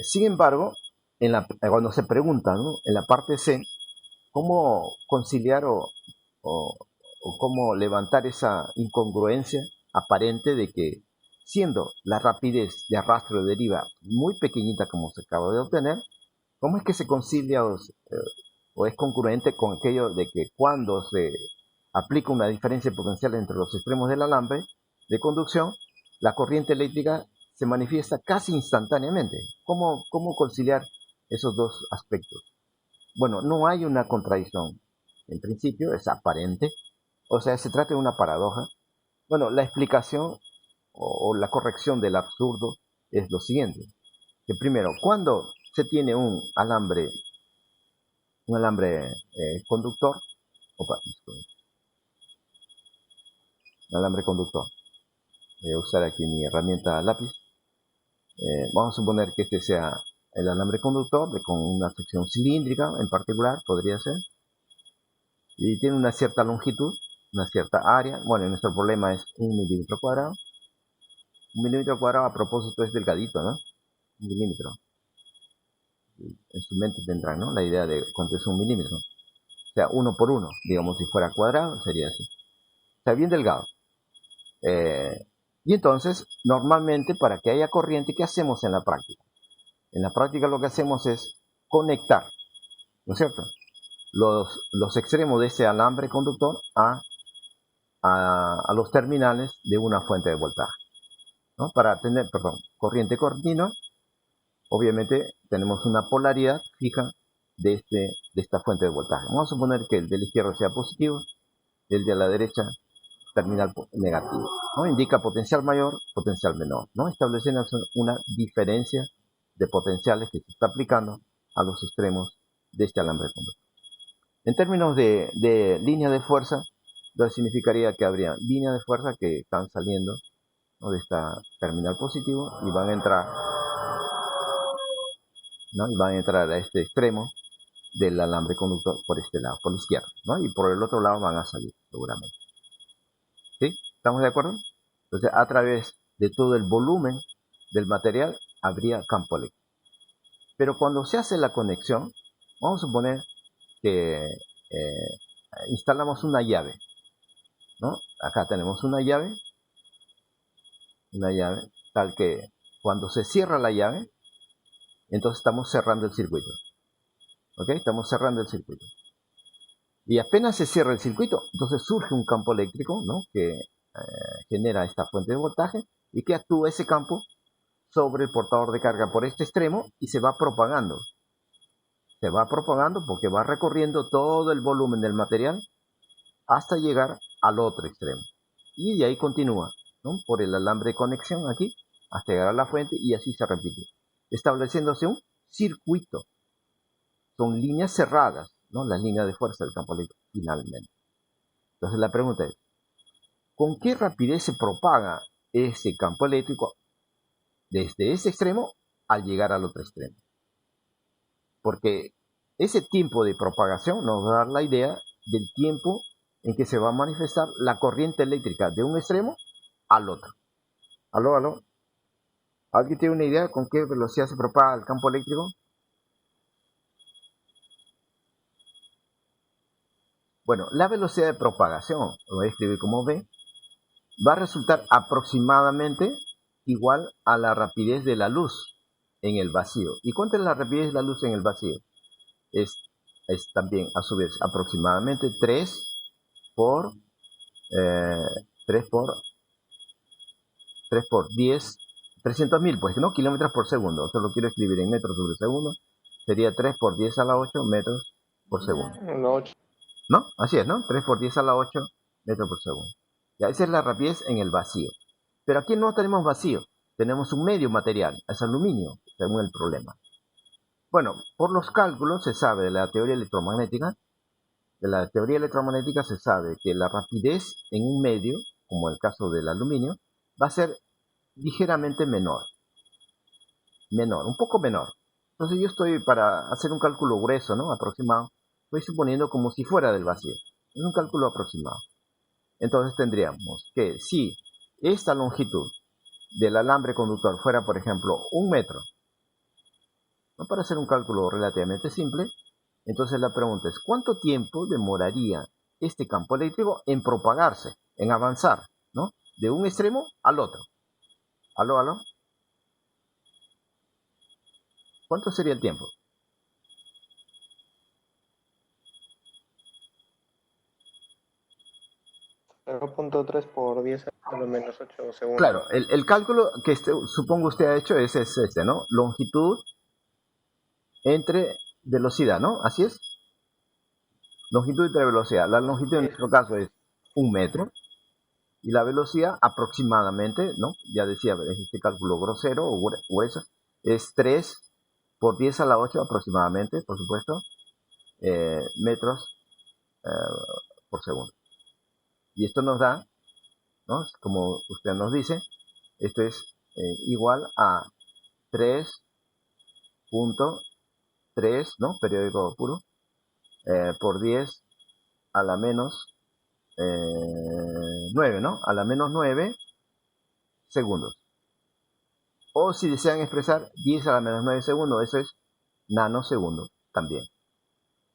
Sin embargo, cuando se pregunta, ¿no?, en la parte C, cómo conciliar o cómo levantar esa incongruencia aparente de que, siendo la rapidez de arrastre de deriva muy pequeñita como se acaba de obtener, ¿cómo es que se concilia o es congruente con aquello de que cuando se aplica una diferencia potencial entre los extremos del alambre de conducción, la corriente eléctrica se manifiesta casi instantáneamente? ¿Cómo conciliar esos dos aspectos? Bueno, no hay una contradicción. En principio es aparente. O sea, se trata de una paradoja. Bueno, la explicación o la corrección del absurdo es lo siguiente. Que primero, cuando se tiene un alambre conductor, un alambre conductor, voy a usar aquí mi herramienta lápiz. Vamos a suponer que este sea el alambre conductor con una sección cilíndrica en particular, podría ser, y tiene una cierta longitud, una cierta área. Bueno, nuestro problema es 1 milímetro cuadrado. 1 milímetro cuadrado, a propósito, es delgadito, ¿no? 1 milímetro. En su mente tendrán, ¿no?, la idea de cuánto es 1 milímetro. O sea, 1 por 1, digamos, si fuera cuadrado, sería así. O sea, bien delgado. Y entonces, normalmente, para que haya corriente, ¿qué hacemos en la práctica? En la práctica lo que hacemos es conectar, ¿no es cierto?, los extremos de ese alambre conductor a los terminales de una fuente de voltaje, ¿no? Para tener, corriente continua, obviamente tenemos una polaridad fija de esta fuente de voltaje. Vamos a suponer que el de la izquierda sea positivo, el de la derecha terminal negativo, ¿no? Indica potencial mayor, potencial menor, ¿no? Estableciendo una diferencia de potenciales que se está aplicando a los extremos de este alambre conductor. En términos de línea de fuerza, lo significaría que habría líneas de fuerza que están saliendo, ¿no?, de esta terminal positivo y van a entrar, ¿no?, y van a entrar a este extremo del alambre conductor por este lado, por la izquierda, ¿no?, y por el otro lado van a salir seguramente. ¿Sí? ¿Estamos de acuerdo? Entonces, a través de todo el volumen del material habría campo eléctrico. Pero cuando se hace la conexión, vamos a suponer que instalamos una llave, ¿no? Acá tenemos una llave tal que cuando se cierra la llave, entonces estamos cerrando el circuito. ¿Ok? Estamos cerrando el circuito. Y apenas se cierra el circuito, entonces surge un campo eléctrico, ¿no?, que genera esta fuente de voltaje y que actúa ese campo sobre el portador de carga por este extremo y se va propagando. Se va propagando porque va recorriendo todo el volumen del material hasta llegar al otro extremo. Y de ahí continúa, ¿no?, por el alambre de conexión aquí, hasta llegar a la fuente, y así se repite, estableciéndose un circuito. Son líneas cerradas, ¿no?, las líneas de fuerza del campo eléctrico, finalmente. Entonces la pregunta es, ¿con qué rapidez se propaga ese campo eléctrico desde ese extremo al llegar al otro extremo? Porque ese tiempo de propagación nos va a dar la idea del tiempo en que se va a manifestar la corriente eléctrica de un extremo al otro. ¿Aló, aló? ¿Alguien tiene una idea con qué velocidad se propaga el campo eléctrico? Bueno, la velocidad de propagación, lo voy a escribir como V, va a resultar aproximadamente igual a la rapidez de la luz en el vacío. ¿Y cuánto es la rapidez de la luz en el vacío? Es también, a su vez, aproximadamente 3 por 10, 300.000, pues, ¿no?, kilómetros por segundo. Esto lo quiero escribir en metros sobre segundo. Sería 3 por 10 a la 8 metros por segundo. ¿No? Así es, ¿no? 3 por 10 a la 8 metros por segundo. Ya, esa es la rapidez en el vacío. Pero aquí no tenemos vacío. Tenemos un medio material, es aluminio, según el problema. Bueno, por los cálculos se sabe de la teoría electromagnética. De la teoría electromagnética se sabe que la rapidez en un medio, como el caso del aluminio, va a ser ligeramente menor, un poco menor. Entonces yo estoy, para hacer un cálculo grueso, ¿no? Aproximado, estoy suponiendo como si fuera del vacío. Es un cálculo aproximado. Entonces tendríamos que si esta longitud del alambre conductor fuera, por ejemplo, 1 metro, ¿no? Para hacer un cálculo relativamente simple, entonces la pregunta es, ¿cuánto tiempo demoraría este campo eléctrico en propagarse, en avanzar, ¿no? De un extremo al otro? ¿Aló, aló? ¿Cuánto sería el tiempo? 0.3 por 10 a lo menos 8 segundos. Claro, el cálculo que supongo usted ha hecho es este, ¿no? Longitud entre velocidad, ¿no? Así es. Longitud entre velocidad. La longitud en nuestro caso es 1 metro. Y la velocidad aproximadamente, ¿no? Ya decía, este cálculo grosero o grueso, es 3 por 10 a la 8 aproximadamente, por supuesto, metros por segundo. Y esto nos da, ¿no? Como usted nos dice, esto es igual a 3.3, ¿no? Periódico puro, por 10 a la menos 9, ¿no? A la menos 9 segundos. O si desean expresar 10 a la menos 9 segundos, eso es nanosegundo también.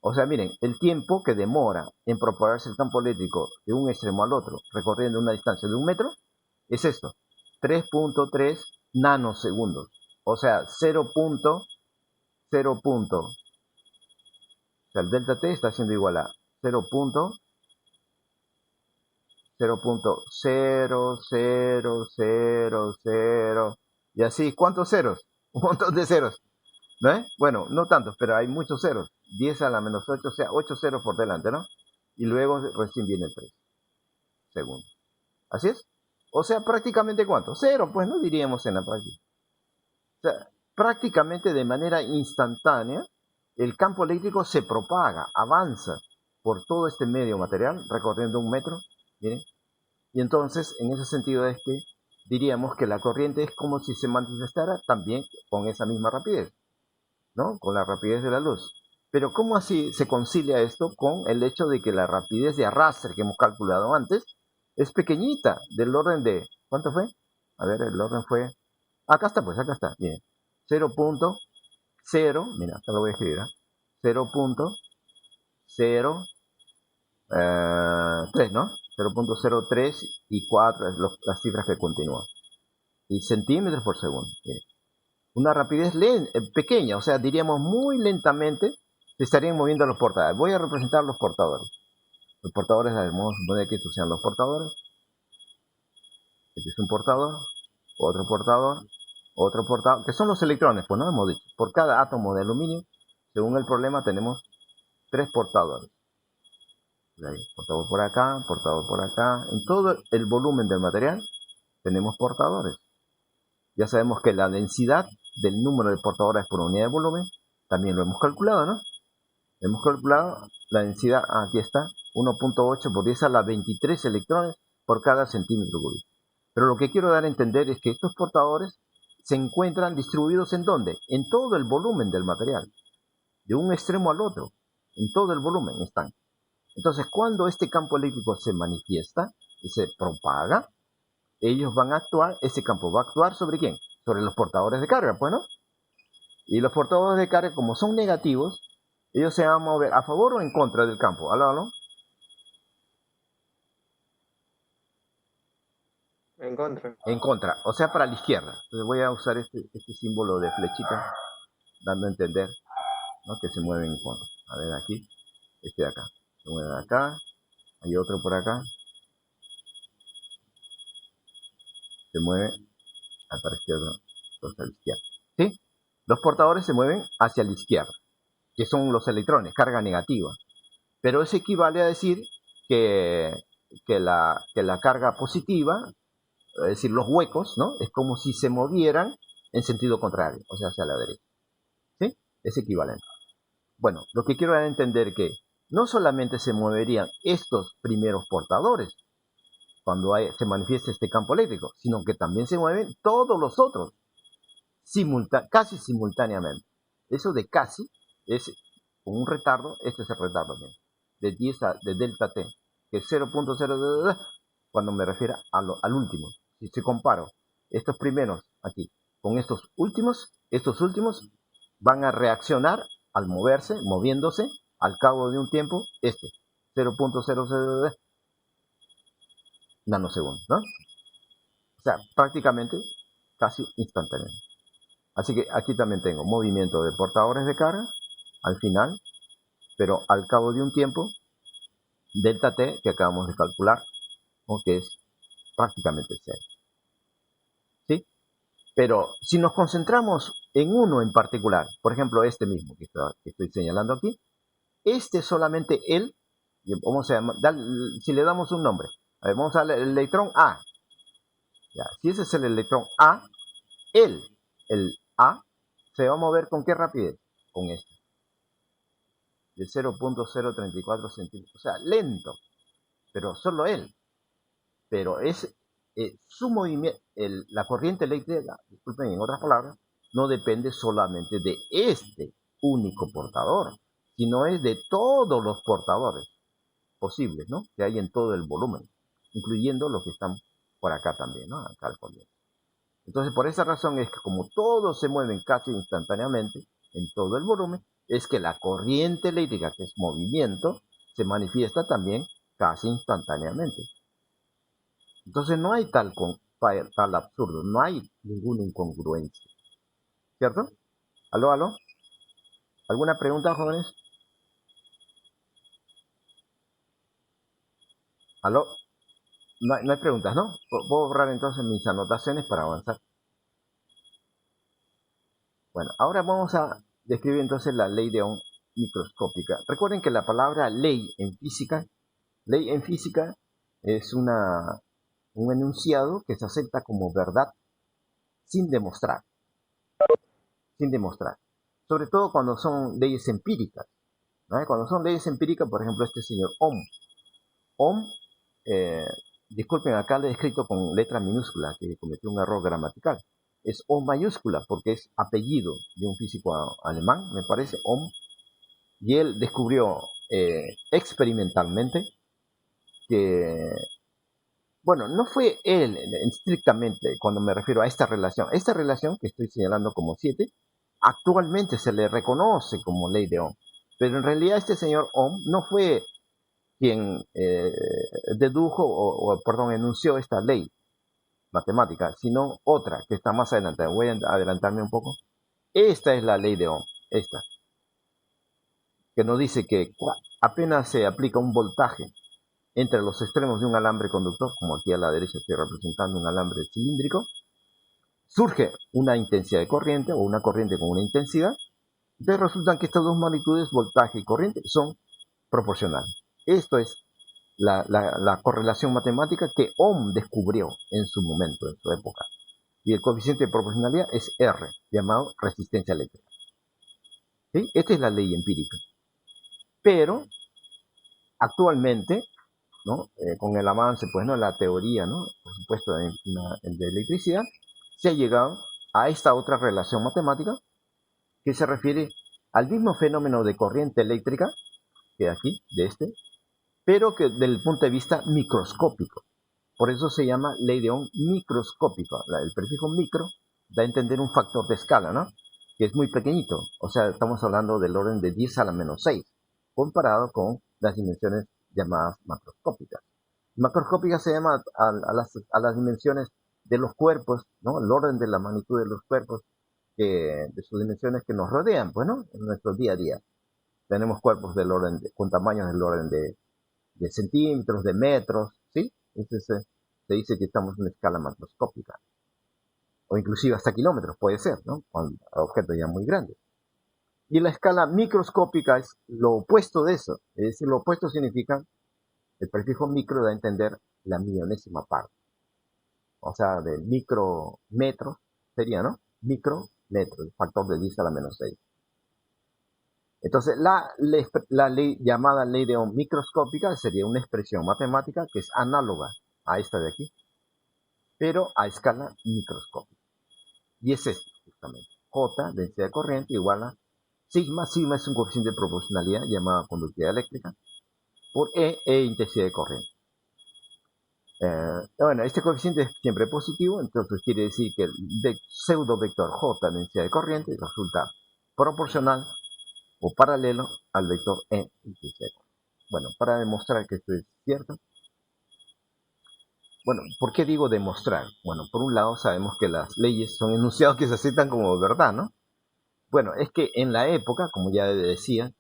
O sea, miren, el tiempo que demora en propagarse el campo eléctrico de un extremo al otro, recorriendo una distancia de 1 metro, es esto, 3.3 nanosegundos. O sea, 0.0. O sea, el delta T está siendo igual a 0.00000. Y así, ¿cuántos ceros? Un montón de ceros. ¿No es? Bueno, no tantos, pero hay muchos ceros. 10 a la menos 8, o sea, 8 ceros por delante, ¿no? Y luego recién viene el 3 segundos. ¿Así es? O sea, prácticamente ¿cuánto? Cero, pues no diríamos en la práctica. O sea, prácticamente de manera instantánea, el campo eléctrico se propaga, avanza por todo este medio material, recorriendo 1 metro, ¿miren? Y entonces, en ese sentido es que diríamos que la corriente es como si se manifestara también con esa misma rapidez, ¿no? Con la rapidez de la luz. Pero ¿cómo así se concilia esto con el hecho de que la rapidez de arrastre que hemos calculado antes es pequeñita, del orden de, ¿cuánto fue? A ver, el orden fue, acá está, pues, acá está, bien, 0.0, mira, acá lo voy a escribir, ¿eh? 0.003, ¿no? 0.03 y 4 es las cifras que continúan. Y centímetros por segundo. Miren. Una rapidez pequeña, o sea, diríamos muy lentamente se estarían moviendo los portadores. Voy a representar los portadores. Los portadores, vamos a suponer que estos sean los portadores. Este es un portador, otro portador, que son los electrones, pues no hemos dicho. Por cada átomo de aluminio, según el problema, tenemos 3 portadores. Portador por acá, portador por acá. En todo el volumen del material tenemos portadores. Ya sabemos que la densidad del número de portadores por unidad de volumen también lo hemos calculado, ¿no? Hemos calculado la densidad, aquí está, 1.8 por 10 a la 23 electrones por cada centímetro cúbico. Pero lo que quiero dar a entender es que estos portadores se encuentran distribuidos ¿en dónde? En todo el volumen del material, de un extremo al otro, en todo el volumen están. Entonces, cuando este campo eléctrico se manifiesta y se propaga, ellos van a actuar, ese campo va a actuar ¿sobre quién? Sobre los portadores de carga, pues, ¿no? Y los portadores de carga, como son negativos, ellos se van a mover a favor o en contra del campo. ¿Aló, aló? En contra. En contra, o sea, para la izquierda. Entonces voy a usar este símbolo de flechita, dando a entender, ¿no? Que se mueven en contra. A ver, aquí, este de acá. Se mueve de acá, hay otro por acá. Se mueve hacia la izquierda, hacia la izquierda. ¿Sí? Los portadores se mueven hacia la izquierda, que son los electrones, carga negativa. Pero eso equivale a decir que la carga positiva, es decir, los huecos, ¿no? Es como si se movieran en sentido contrario, o sea, hacia la derecha. ¿Sí? Es equivalente. Bueno, lo que quiero dar a entender es que no solamente se moverían estos primeros portadores cuando se manifiesta este campo eléctrico, sino que también se mueven todos los otros, casi simultáneamente. Eso de casi es con un retardo, este es el retardo bien, de 10 de delta t, que es 0.0, cuando me refiero al último. Si se comparo estos primeros aquí con estos últimos van a reaccionar al moviéndose al cabo de un tiempo, 0.00 nanosegundos, ¿no? O sea, prácticamente casi instantáneo. Así que aquí también tengo movimiento de portadores de carga al final, pero al cabo de un tiempo, delta t, que acabamos de calcular, ¿no? Que es prácticamente cero. ¿Sí? Pero si nos concentramos en uno en particular, por ejemplo este mismo que estoy señalando aquí, solamente él, vamos a llamar, si le damos un nombre, a ver, vamos a darle el electrón A. Ya, si ese es el electrón A, el A, se va a mover con qué rapidez, con este, de 0.034 centímetros, o sea, lento, pero solo él, pero es su movimiento, la corriente eléctrica, disculpen, en otras palabras, no depende solamente de este único portador, sino es de todos los portadores posibles, ¿no? Que hay en todo el volumen, incluyendo los que están por acá también, ¿no? Acá al comienzo. Entonces, por esa razón es que como todos se mueven casi instantáneamente en todo el volumen, es que la corriente eléctrica, que es movimiento, se manifiesta también casi instantáneamente. Entonces no hay tal absurdo, no hay ninguna incongruencia. ¿Cierto? ¿Aló, aló? ¿Alguna pregunta, jóvenes? ¿Aló? No hay preguntas, ¿no? Voy a borrar entonces mis anotaciones para avanzar. Bueno, ahora vamos a describir entonces la ley de Ohm microscópica. Recuerden que la palabra ley en física es un enunciado que se acepta como verdad sin demostrar. Sobre todo cuando son leyes empíricas, ¿no? Cuando son leyes empíricas, por ejemplo, este señor Ohm, disculpen, acá le he escrito con letra minúscula, que cometió un error gramatical. Es O mayúscula, porque es apellido de un físico alemán, me parece, Ohm, y él descubrió experimentalmente que, bueno, no fue él estrictamente cuando me refiero a esta relación que estoy señalando como 7, actualmente se le reconoce como ley de Ohm, pero en realidad este señor Ohm no fue quien enunció esta ley matemática, sino otra que está más adelante. Voy a adelantarme un poco. Esta es la ley de Ohm, esta, que nos dice que apenas se aplica un voltaje entre los extremos de un alambre conductor, como aquí a la derecha estoy representando un alambre cilíndrico, surge una intensidad de corriente o una corriente con una intensidad. Entonces resulta que estas dos magnitudes, voltaje y corriente, son proporcionales. Esto es la correlación matemática que Ohm descubrió en su momento, en su época. Y el coeficiente de proporcionalidad es R, llamado resistencia eléctrica. ¿Sí? Esta es la ley empírica. Pero actualmente, ¿no? Con el avance, pues, ¿no? La teoría, ¿no? Por supuesto, de electricidad, se ha llegado a esta otra relación matemática que se refiere al mismo fenómeno de corriente eléctrica que aquí, de este, pero que desde el punto de vista microscópico. Por eso se llama ley de Ohm microscópico. El prefijo micro da a entender un factor de escala, ¿no? Que es muy pequeño. O sea, estamos hablando del orden de 10 a la menos 6, comparado con las dimensiones llamadas macroscópicas. Macroscópicas se llama a las dimensiones de los cuerpos, ¿no? El orden de la magnitud de los cuerpos, de sus dimensiones que nos rodean, pues, ¿no? En nuestro día a día. Tenemos cuerpos con tamaños del orden de centímetros, de metros, ¿sí? Entonces se dice que estamos en una escala macroscópica. O inclusive hasta kilómetros puede ser, ¿no? Con objetos ya muy grandes. Y la escala microscópica es lo opuesto de eso. Es decir, lo opuesto significa, el prefijo micro da a entender la millonésima parte. O sea, del micrometro sería, ¿no? Micrometro, el factor de 10 a la menos 6. Entonces, la ley llamada ley de Ohm microscópica sería una expresión matemática que es análoga a esta de aquí, pero a escala microscópica. Y es esto, justamente. J, densidad de corriente, igual a Sigma es un coeficiente de proporcionalidad llamada conductividad eléctrica, por E intensidad de corriente. Bueno, este coeficiente es siempre positivo, entonces quiere decir que el pseudo vector J, densidad de corriente, resulta proporcional o paralelo al vector E, intensidad de corriente. Bueno, para demostrar que esto es cierto, bueno, ¿por qué digo demostrar? Bueno, por un lado sabemos que las leyes son enunciados que se aceptan como verdad, ¿no? Bueno, es que en la época, como ya decía,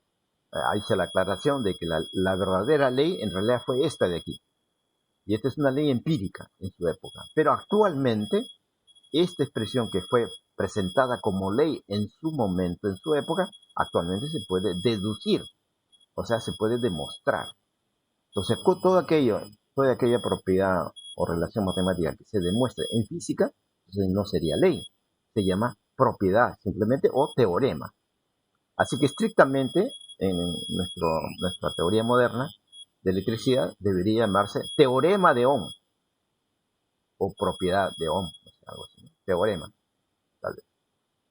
ahí hice la aclaración de que la verdadera ley en realidad fue esta de aquí. Y esta es una ley empírica en su época. Pero actualmente, esta expresión que fue presentada como ley en su momento, en su época, actualmente se puede deducir, o sea, se puede demostrar. Entonces, toda aquella propiedad o relación matemática que se demuestre en física, entonces no sería ley, se llama propiedad simplemente o teorema. Así que estrictamente en nuestra teoría moderna de electricidad debería llamarse teorema de Ohm o propiedad de Ohm, algo así, ¿no? Teorema, tal vez.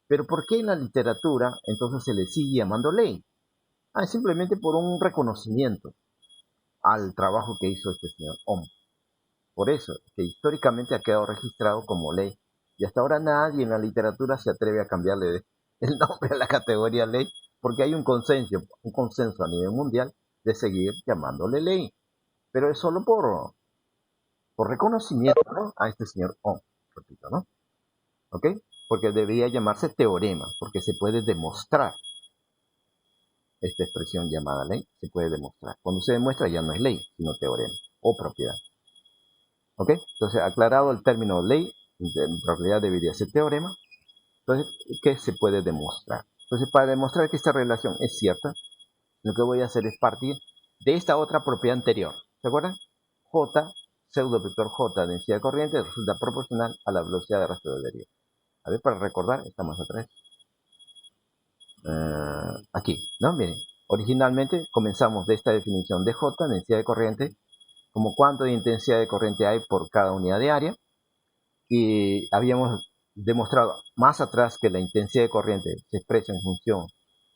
Pero ¿por qué en la literatura entonces se le sigue llamando ley? Simplemente por un reconocimiento al trabajo que hizo este señor Ohm. Por eso, que históricamente ha quedado registrado como ley. Y hasta ahora nadie en la literatura se atreve a cambiarle el nombre a la categoría ley, porque hay un consenso a nivel mundial de seguir llamándole ley. Pero es solo por reconocimiento, ¿no?, a este señor Ohm, repito, ¿no? ¿Ok? Porque debería llamarse teorema, porque se puede demostrar. Esta expresión llamada ley se puede demostrar. Cuando se demuestra ya no es ley, sino teorema o propiedad. ¿Ok? Entonces, aclarado el término ley, en realidad debería ser teorema. Entonces, ¿qué se puede demostrar? Entonces, para demostrar que esta relación es cierta, lo que voy a hacer es partir de esta otra propiedad anterior. ¿Se acuerdan? J, pseudo vector J, densidad de corriente, resulta proporcional a la velocidad de arrastre de deriva. A ver, para recordar, estamos atrás. Aquí, ¿no? Miren, originalmente comenzamos de esta definición de J, densidad de corriente, como cuánto de intensidad de corriente hay por cada unidad de área, y habíamos demostrado más atrás que la intensidad de corriente se expresa en función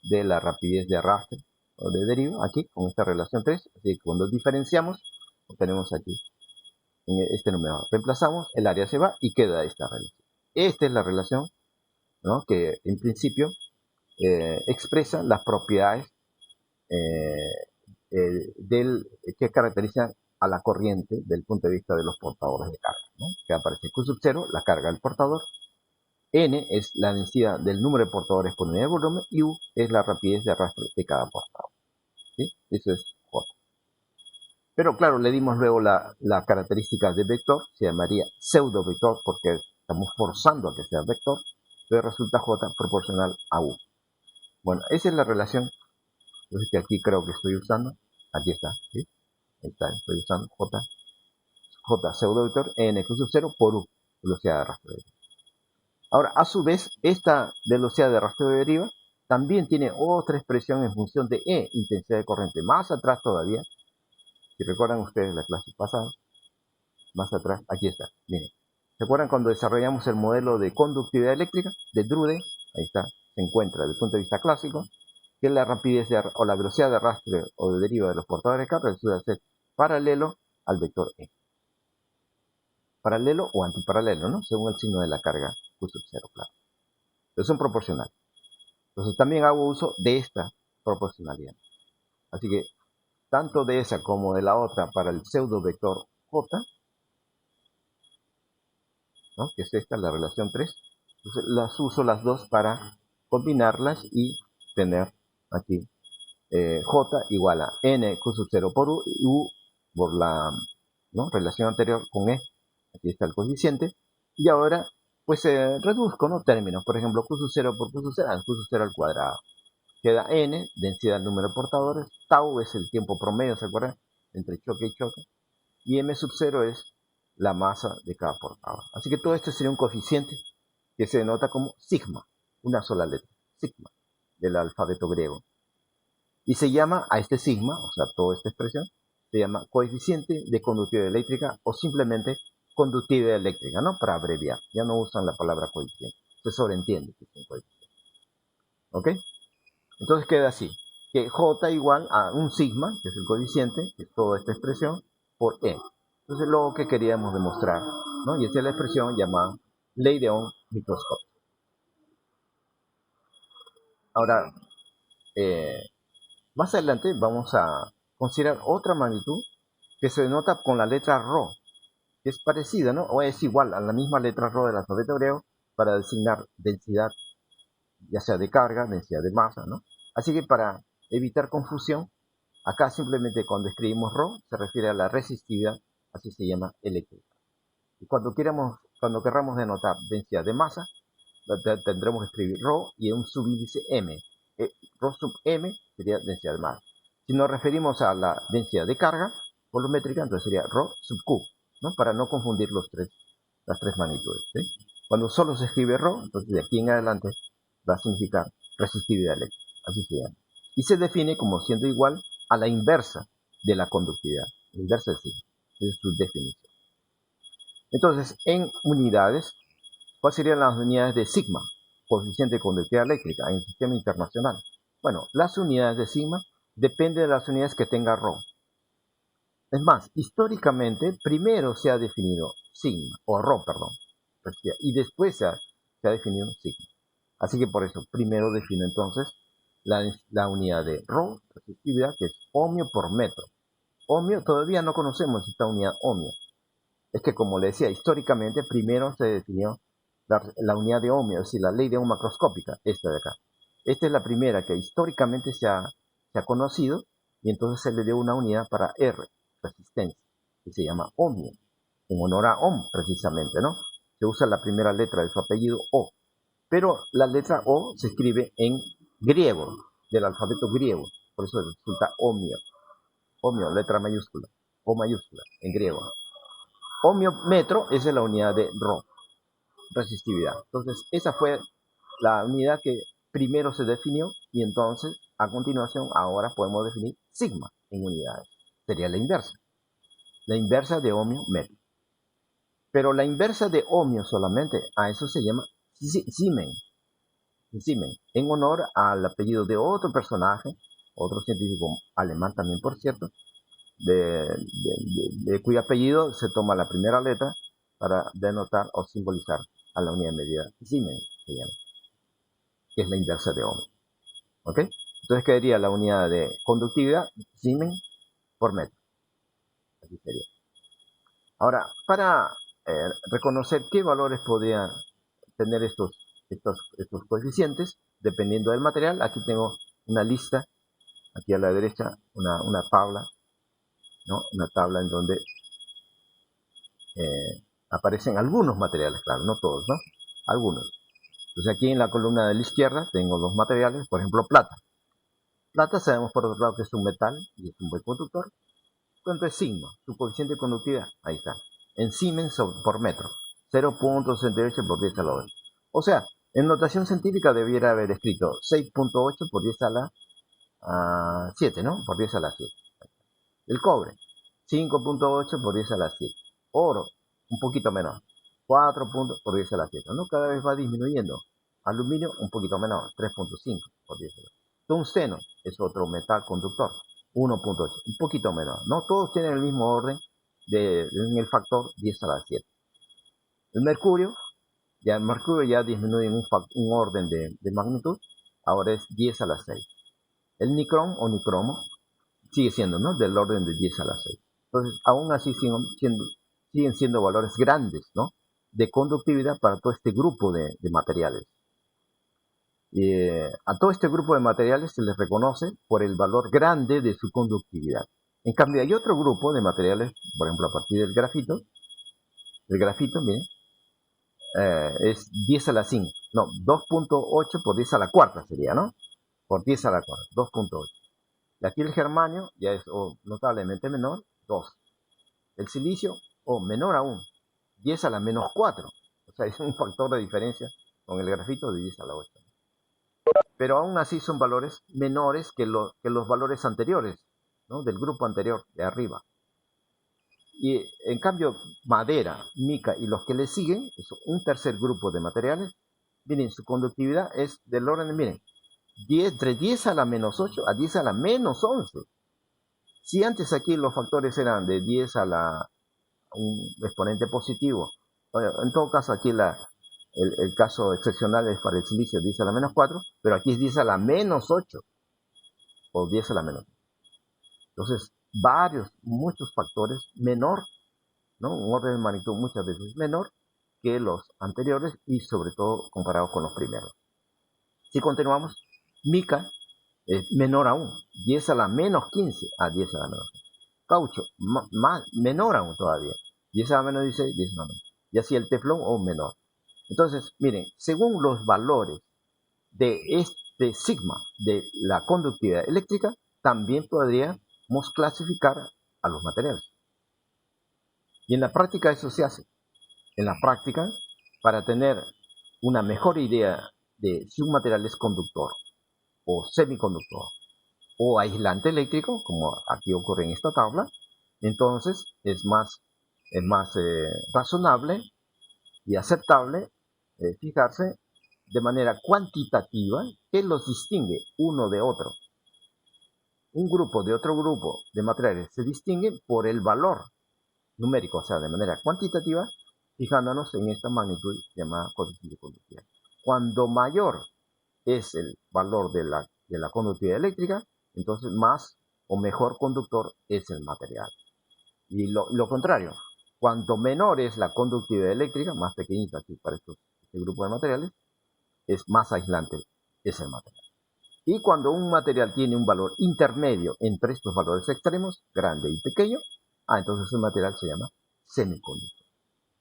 de la rapidez de arrastre o de deriva, aquí con esta relación 3, así que cuando diferenciamos, obtenemos aquí en este número, reemplazamos, el área se va y queda esta relación. Esta es la relación, ¿no?, que en principio expresa las propiedades que caracterizan a la corriente desde el punto de vista de los portadores de carga, ¿no? Que aparece Q sub 0, la carga del portador, N es la densidad del número de portadores por unidad de volumen y U es la rapidez de arrastre de cada portador. ¿Sí? Eso es J. Pero claro, le dimos luego la característica de vector, se llamaría pseudo vector porque estamos forzando a que sea vector, pero resulta J proporcional a U. Bueno, esa es la relación que aquí creo que estoy usando. Aquí está, ¿sí? Ahí está, estoy usando J pseudo vector N Q sub 0 por U, velocidad de arrastre. Ahora, a su vez, esta velocidad de arrastre de deriva también tiene otra expresión en función de E, intensidad de corriente. Más atrás todavía, si recuerdan ustedes la clase pasada, más atrás, aquí está, miren. ¿Se acuerdan cuando desarrollamos el modelo de conductividad eléctrica de Drude? Ahí está, se encuentra desde el punto de vista clásico, que la rapidez o la velocidad de arrastre o de deriva de los portadores de carga resulta ser paralelo al vector E. Paralelo o antiparalelo, ¿no? Según el signo de la carga Q sub 0, claro. Pero son proporcionales. Entonces también hago uso de esta proporcionalidad. Así que tanto de esa como de la otra para el pseudo vector J, ¿no?, que es esta, la relación 3, entonces las uso las dos para combinarlas y tener aquí J igual a N Q sub 0 por U y U por la, ¿no?, relación anterior con E. Aquí está el coeficiente. Y ahora, pues reduzco, ¿no?, términos. Por ejemplo, Q sub 0 por Q sub 0, Q sub 0 al cuadrado. Queda N, densidad del número de portadores. Tau es el tiempo promedio, ¿se acuerdan?, entre choque y choque. Y M sub 0 es la masa de cada portador. Así que todo esto sería un coeficiente que se denota como sigma, una sola letra, sigma, del alfabeto griego. Y se llama a este sigma, o sea, toda esta expresión, se llama coeficiente de conductividad eléctrica o simplemente conductividad eléctrica, ¿no?, para abreviar. Ya no usan la palabra coeficiente. Se sobreentiende que es un coeficiente. ¿Ok? Entonces queda así, que J igual a un sigma, que es el coeficiente, que es toda esta expresión, por E. Entonces lo que queríamos demostrar, ¿no? Y esta es la expresión llamada ley de Ohm microscópica. Ahora, más adelante vamos a considerar otra magnitud que se denota con la letra Rho, que es parecida, ¿no? O es igual a la misma letra Rho del alfabeto hebreo para designar densidad, ya sea de carga, densidad de masa, ¿no? Así que para evitar confusión, acá simplemente cuando escribimos Rho se refiere a la resistividad, así se llama eléctrica. Y cuando querramos denotar densidad de masa, tendremos que escribir Rho y un subíndice M. Rho sub M sería densidad de masa. Si nos referimos a la densidad de carga volumétrica, entonces sería Rho sub Q, ¿no? Para no confundir las tres magnitudes, ¿sí? Cuando solo se escribe Rho, entonces de aquí en adelante va a significar resistividad eléctrica, así se llama. Y se define como siendo igual a la inversa de la conductividad, la inversa del signo. Esa es su definición. Entonces, en unidades, ¿cuáles serían las unidades de sigma? Coeficiente de conductividad eléctrica en el sistema internacional. Bueno, las unidades de sigma dependen de las unidades que tenga Rho. Es más, históricamente primero se ha definido sigma, o Rho, perdón, y después se ha definido sigma. Así que por eso, primero defino entonces la unidad de Rho, resistividad, que es ohmio por metro. Ohmio, todavía no conocemos esta unidad ohmio. Es que, como le decía, históricamente primero se definió la unidad de ohmio, es decir, la ley de Ohm macroscópica, esta de acá. Esta es la primera que históricamente se ha conocido, y entonces se le dio una unidad para R, resistencia, que se llama ohmio, en honor a Ohm precisamente, ¿no? Se usa la primera letra de su apellido O, pero la letra O se escribe en griego, del alfabeto griego, por eso resulta ohmio. Ohmio, letra mayúscula, O mayúscula, en griego. Ohmiometro es la unidad de Rho, resistividad. Entonces, esa fue la unidad que primero se definió y entonces, a continuación, ahora podemos definir sigma en unidades. Sería la inversa de ohmio metro. Pero la inversa de ohmio solamente, a eso se llama Siemens, en honor al apellido de otro personaje, otro científico alemán también, por cierto, de cuyo apellido se toma la primera letra para denotar o simbolizar a la unidad de medida Siemens, se llama, que es la inversa de ohmio. ¿Ok? Entonces quedaría la unidad de conductividad Siemens por metro. Así sería. Ahora, para reconocer qué valores podrían tener estos coeficientes, dependiendo del material, aquí tengo una lista, aquí a la derecha, una tabla, ¿no? Una tabla en donde aparecen algunos materiales, claro, no todos, ¿no? Algunos. Entonces aquí en la columna de la izquierda tengo los materiales, por ejemplo, plata. Plata sabemos por otro lado que es un metal y es un buen conductor. ¿Cuánto es sigma? Su coeficiente de conductividad, ahí está, en Siemens por metro, 0.68 por 10 a la 8. O sea, en notación científica debiera haber escrito 6.8 por 10 a la 7, ¿no? Por 10 a la 7. El cobre, 5.8 por 10 a la 7. Oro, un poquito menor, 4 puntos por 10 a la 7, ¿no? Cada vez va disminuyendo. Aluminio, un poquito menor, 3.5 por 10 a la 7. Tungsteno es otro metal conductor, 1.8, un poquito menor. No todos tienen el mismo orden en el factor 10 a la 7. El mercurio ya disminuye en un orden de magnitud, ahora es 10 a la 6. El nicrón o nicromo sigue siendo, ¿no?, del orden de 10 a la 6. Entonces, aún así siguen siendo valores grandes, ¿no?, de conductividad para todo este grupo de materiales. A todo este grupo de materiales se les reconoce por el valor grande de su conductividad. En cambio, hay otro grupo de materiales, por ejemplo, a partir del grafito. El grafito, miren, es 10 a la 5. No, 2.8 por 10 a la cuarta sería, ¿no? Por 10 a la cuarta, 2.8. Y aquí el germanio ya es notablemente menor, 2. El silicio, menor aún, 10 a la menos 4. O sea, es un factor de diferencia con el grafito de 10 a la 8. Pero aún así son valores menores que los valores anteriores, ¿no?, del grupo anterior, de arriba. Y en cambio, madera, mica y los que le siguen, es un tercer grupo de materiales, miren, su conductividad es del orden, miren, entre 10 a la menos 8 a 10 a la menos 11. Si antes aquí los factores eran de 10 a un exponente positivo, en todo caso aquí el caso excepcional es para el silicio 10 a la menos 4, pero aquí es 10 a la menos 8 o 10 a la menos 8. Entonces, muchos factores menor, ¿no? Un orden de magnitud muchas veces menor que los anteriores y sobre todo comparado con los primeros. Si continuamos, mica es menor aún, 10 a la menos 15 a 10 a la menos 15. Caucho, menor aún todavía, 10 a la menos 16, 10 a la menos. Y así el teflón o menor. Entonces, miren, según los valores de este sigma de la conductividad eléctrica, también podríamos clasificar a los materiales. Y en la práctica eso se hace. En la práctica, para tener una mejor idea de si un material es conductor o semiconductor o aislante eléctrico, como aquí ocurre en esta tabla, entonces es más razonable y aceptable fijarse de manera cuantitativa qué los distingue uno de otro. Un grupo de otro grupo de materiales se distingue por el valor numérico, o sea, de manera cuantitativa, fijándonos en esta magnitud llamada coeficiente de conductividad. Cuando mayor es el valor de la conductividad eléctrica, entonces más o mejor conductor es el material. Y lo contrario, cuanto menor es la conductividad eléctrica, más pequeñita aquí para este grupo de materiales, es más aislante es el material. Y cuando un material tiene un valor intermedio entre estos valores extremos, grande y pequeño, entonces el material se llama semiconductor.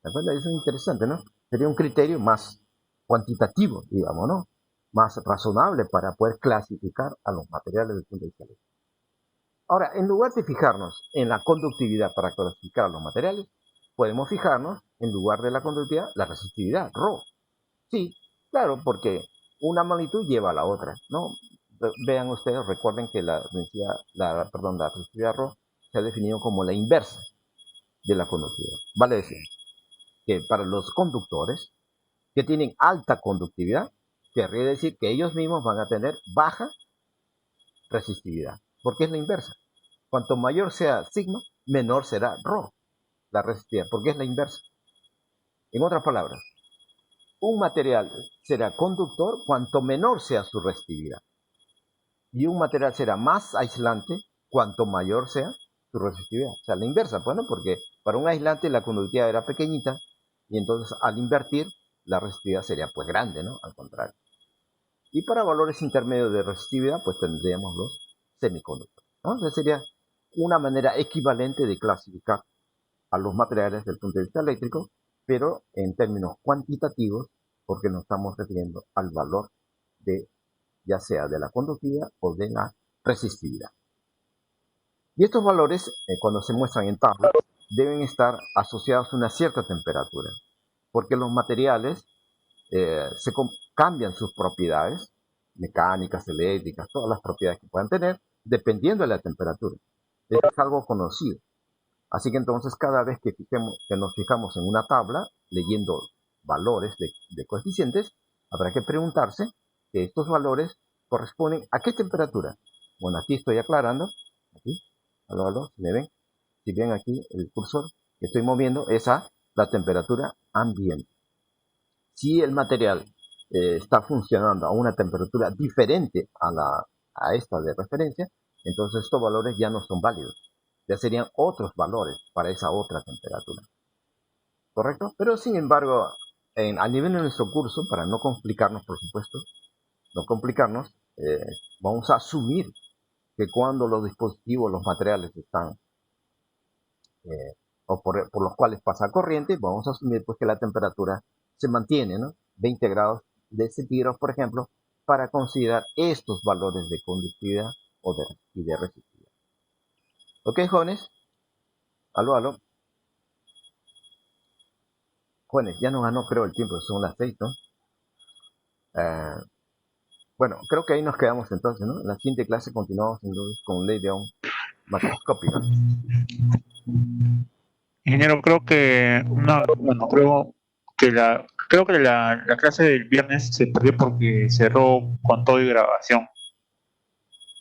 ¿De acuerdo? Eso es interesante, ¿no? Sería un criterio más cuantitativo, digamos, ¿no? Más razonable para poder clasificar a los materiales desde el punto de vista eléctrico. Ahora, en lugar de fijarnos en la conductividad para clasificar a los materiales, podemos fijarnos, en lugar de la conductividad, la resistividad, Rho. Sí, claro, porque una magnitud lleva a la otra, ¿no? Vean ustedes, recuerden que la resistividad Rho se ha definido como la inversa de la conductividad. Vale decir que para los conductores que tienen alta conductividad, querría decir que ellos mismos van a tener baja resistividad, porque es la inversa. Cuanto mayor sea sigma, menor será Rho, la resistividad, porque es la inversa. En otras palabras, un material será conductor cuanto menor sea su resistividad. Y un material será más aislante cuanto mayor sea su resistividad. O sea, la inversa, bueno, porque para un aislante la conductividad era pequeñita y entonces al invertir la resistividad sería pues grande, ¿no? Al contrario. Y para valores intermedios de resistividad pues tendríamos los semiconductores, ¿no? Entonces sería una manera equivalente de clasificar a los materiales desde el punto de vista eléctrico, pero en términos cuantitativos, porque nos estamos refiriendo al valor de ya sea de la conductividad o de la resistividad. Y estos valores, cuando se muestran en tablas, deben estar asociados a una cierta temperatura, porque los materiales cambian sus propiedades, mecánicas, eléctricas, todas las propiedades que puedan tener, dependiendo de la temperatura. Esto es algo conocido. Así que entonces cada vez que nos fijamos en una tabla, leyendo valores de coeficientes, habrá que preguntarse que estos valores corresponden a qué temperatura. Bueno, aquí estoy aclarando, aquí, si ven aquí el cursor que estoy moviendo, es a la temperatura ambiente. Si el material está funcionando a una temperatura diferente a esta de referencia, entonces estos valores ya no son válidos. Ya serían otros valores para esa otra temperatura. ¿Correcto? Pero sin embargo, a nivel de nuestro curso, para no complicarnos, por supuesto, vamos a asumir que cuando los dispositivos, los materiales están, o por los cuales pasa corriente, vamos a asumir pues que la temperatura se mantiene, ¿no? 20 grados centígrados, por ejemplo, para considerar estos valores de conductividad y de resistividad. ¿Ok, jóvenes? Aló. Jóvenes, ya nos ganó creo el tiempo, son las 6, ¿no? Bueno, creo que ahí nos quedamos entonces, ¿no? En la siguiente clase continuamos entonces con ley de Ohm macroscópica. Ingeniero, creo que Creo que la clase del viernes se perdió porque cerró con todo y grabación.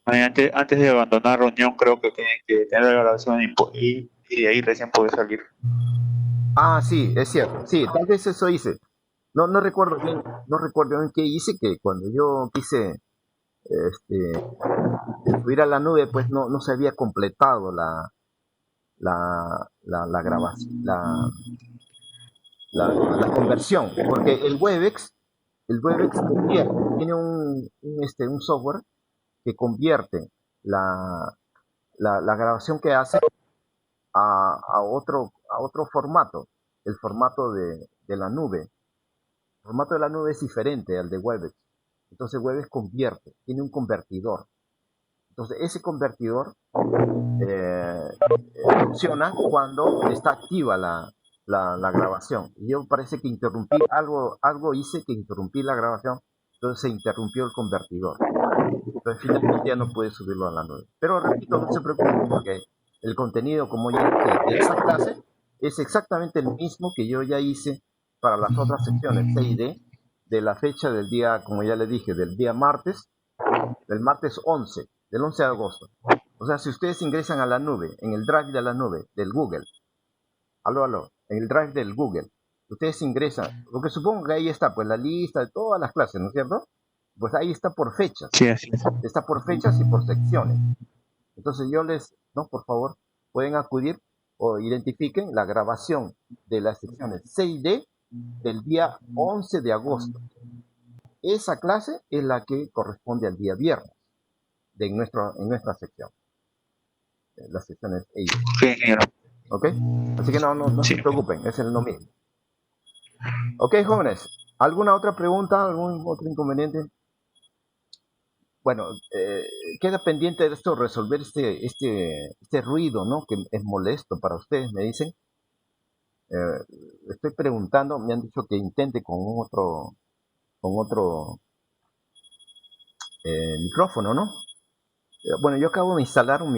Antes de abandonar reunión, creo que tienen que tener la grabación y de ahí recién puede salir. Ah, sí, es cierto. Sí, tal vez eso hice. No recuerdo bien, no recuerdo bien qué hice, que cuando yo quise subir a la nube, pues no se había completado la grabación, la conversión, porque el Webex tiene un software que convierte la grabación que hace a otro formato, el formato de la nube. El formato de la nube es diferente al de Webex. Entonces Webex tiene un convertidor. Entonces ese convertidor funciona cuando está activa la grabación. Y yo parece que interrumpí algo hice que interrumpí la grabación, entonces se interrumpió el convertidor. Entonces finalmente ya no pude subirlo a la nube. Pero repito, no se preocupen porque el contenido, como ya dije, de esa clase es exactamente el mismo que yo ya hice para las otras secciones C y D de la fecha del día, como ya le dije, del martes 11, del 11 de agosto. O sea, si ustedes ingresan a la nube, en el drive de la nube del Google, en el drive del Google, ustedes ingresan, porque supongo que ahí está pues la lista de todas las clases, ¿no es cierto? Pues ahí está por fechas. Sí, así es. Está por fechas y por secciones. Entonces no, por favor, pueden acudir o identifiquen la grabación de las secciones C y D del día 11 de agosto. Esa clase es la que corresponde al día viernes en nuestra sección. Las secciones E y D. Sí, ingeniero. ¿Ok? Así que no Sí. se preocupen, es lo mismo. Ok, jóvenes, ¿alguna otra pregunta? ¿Algún otro inconveniente? Bueno, queda pendiente de esto resolver este ruido, ¿no? Que es molesto para ustedes, me dicen. Estoy preguntando, me han dicho que intente con otro micrófono, ¿no? Bueno, yo acabo de instalar un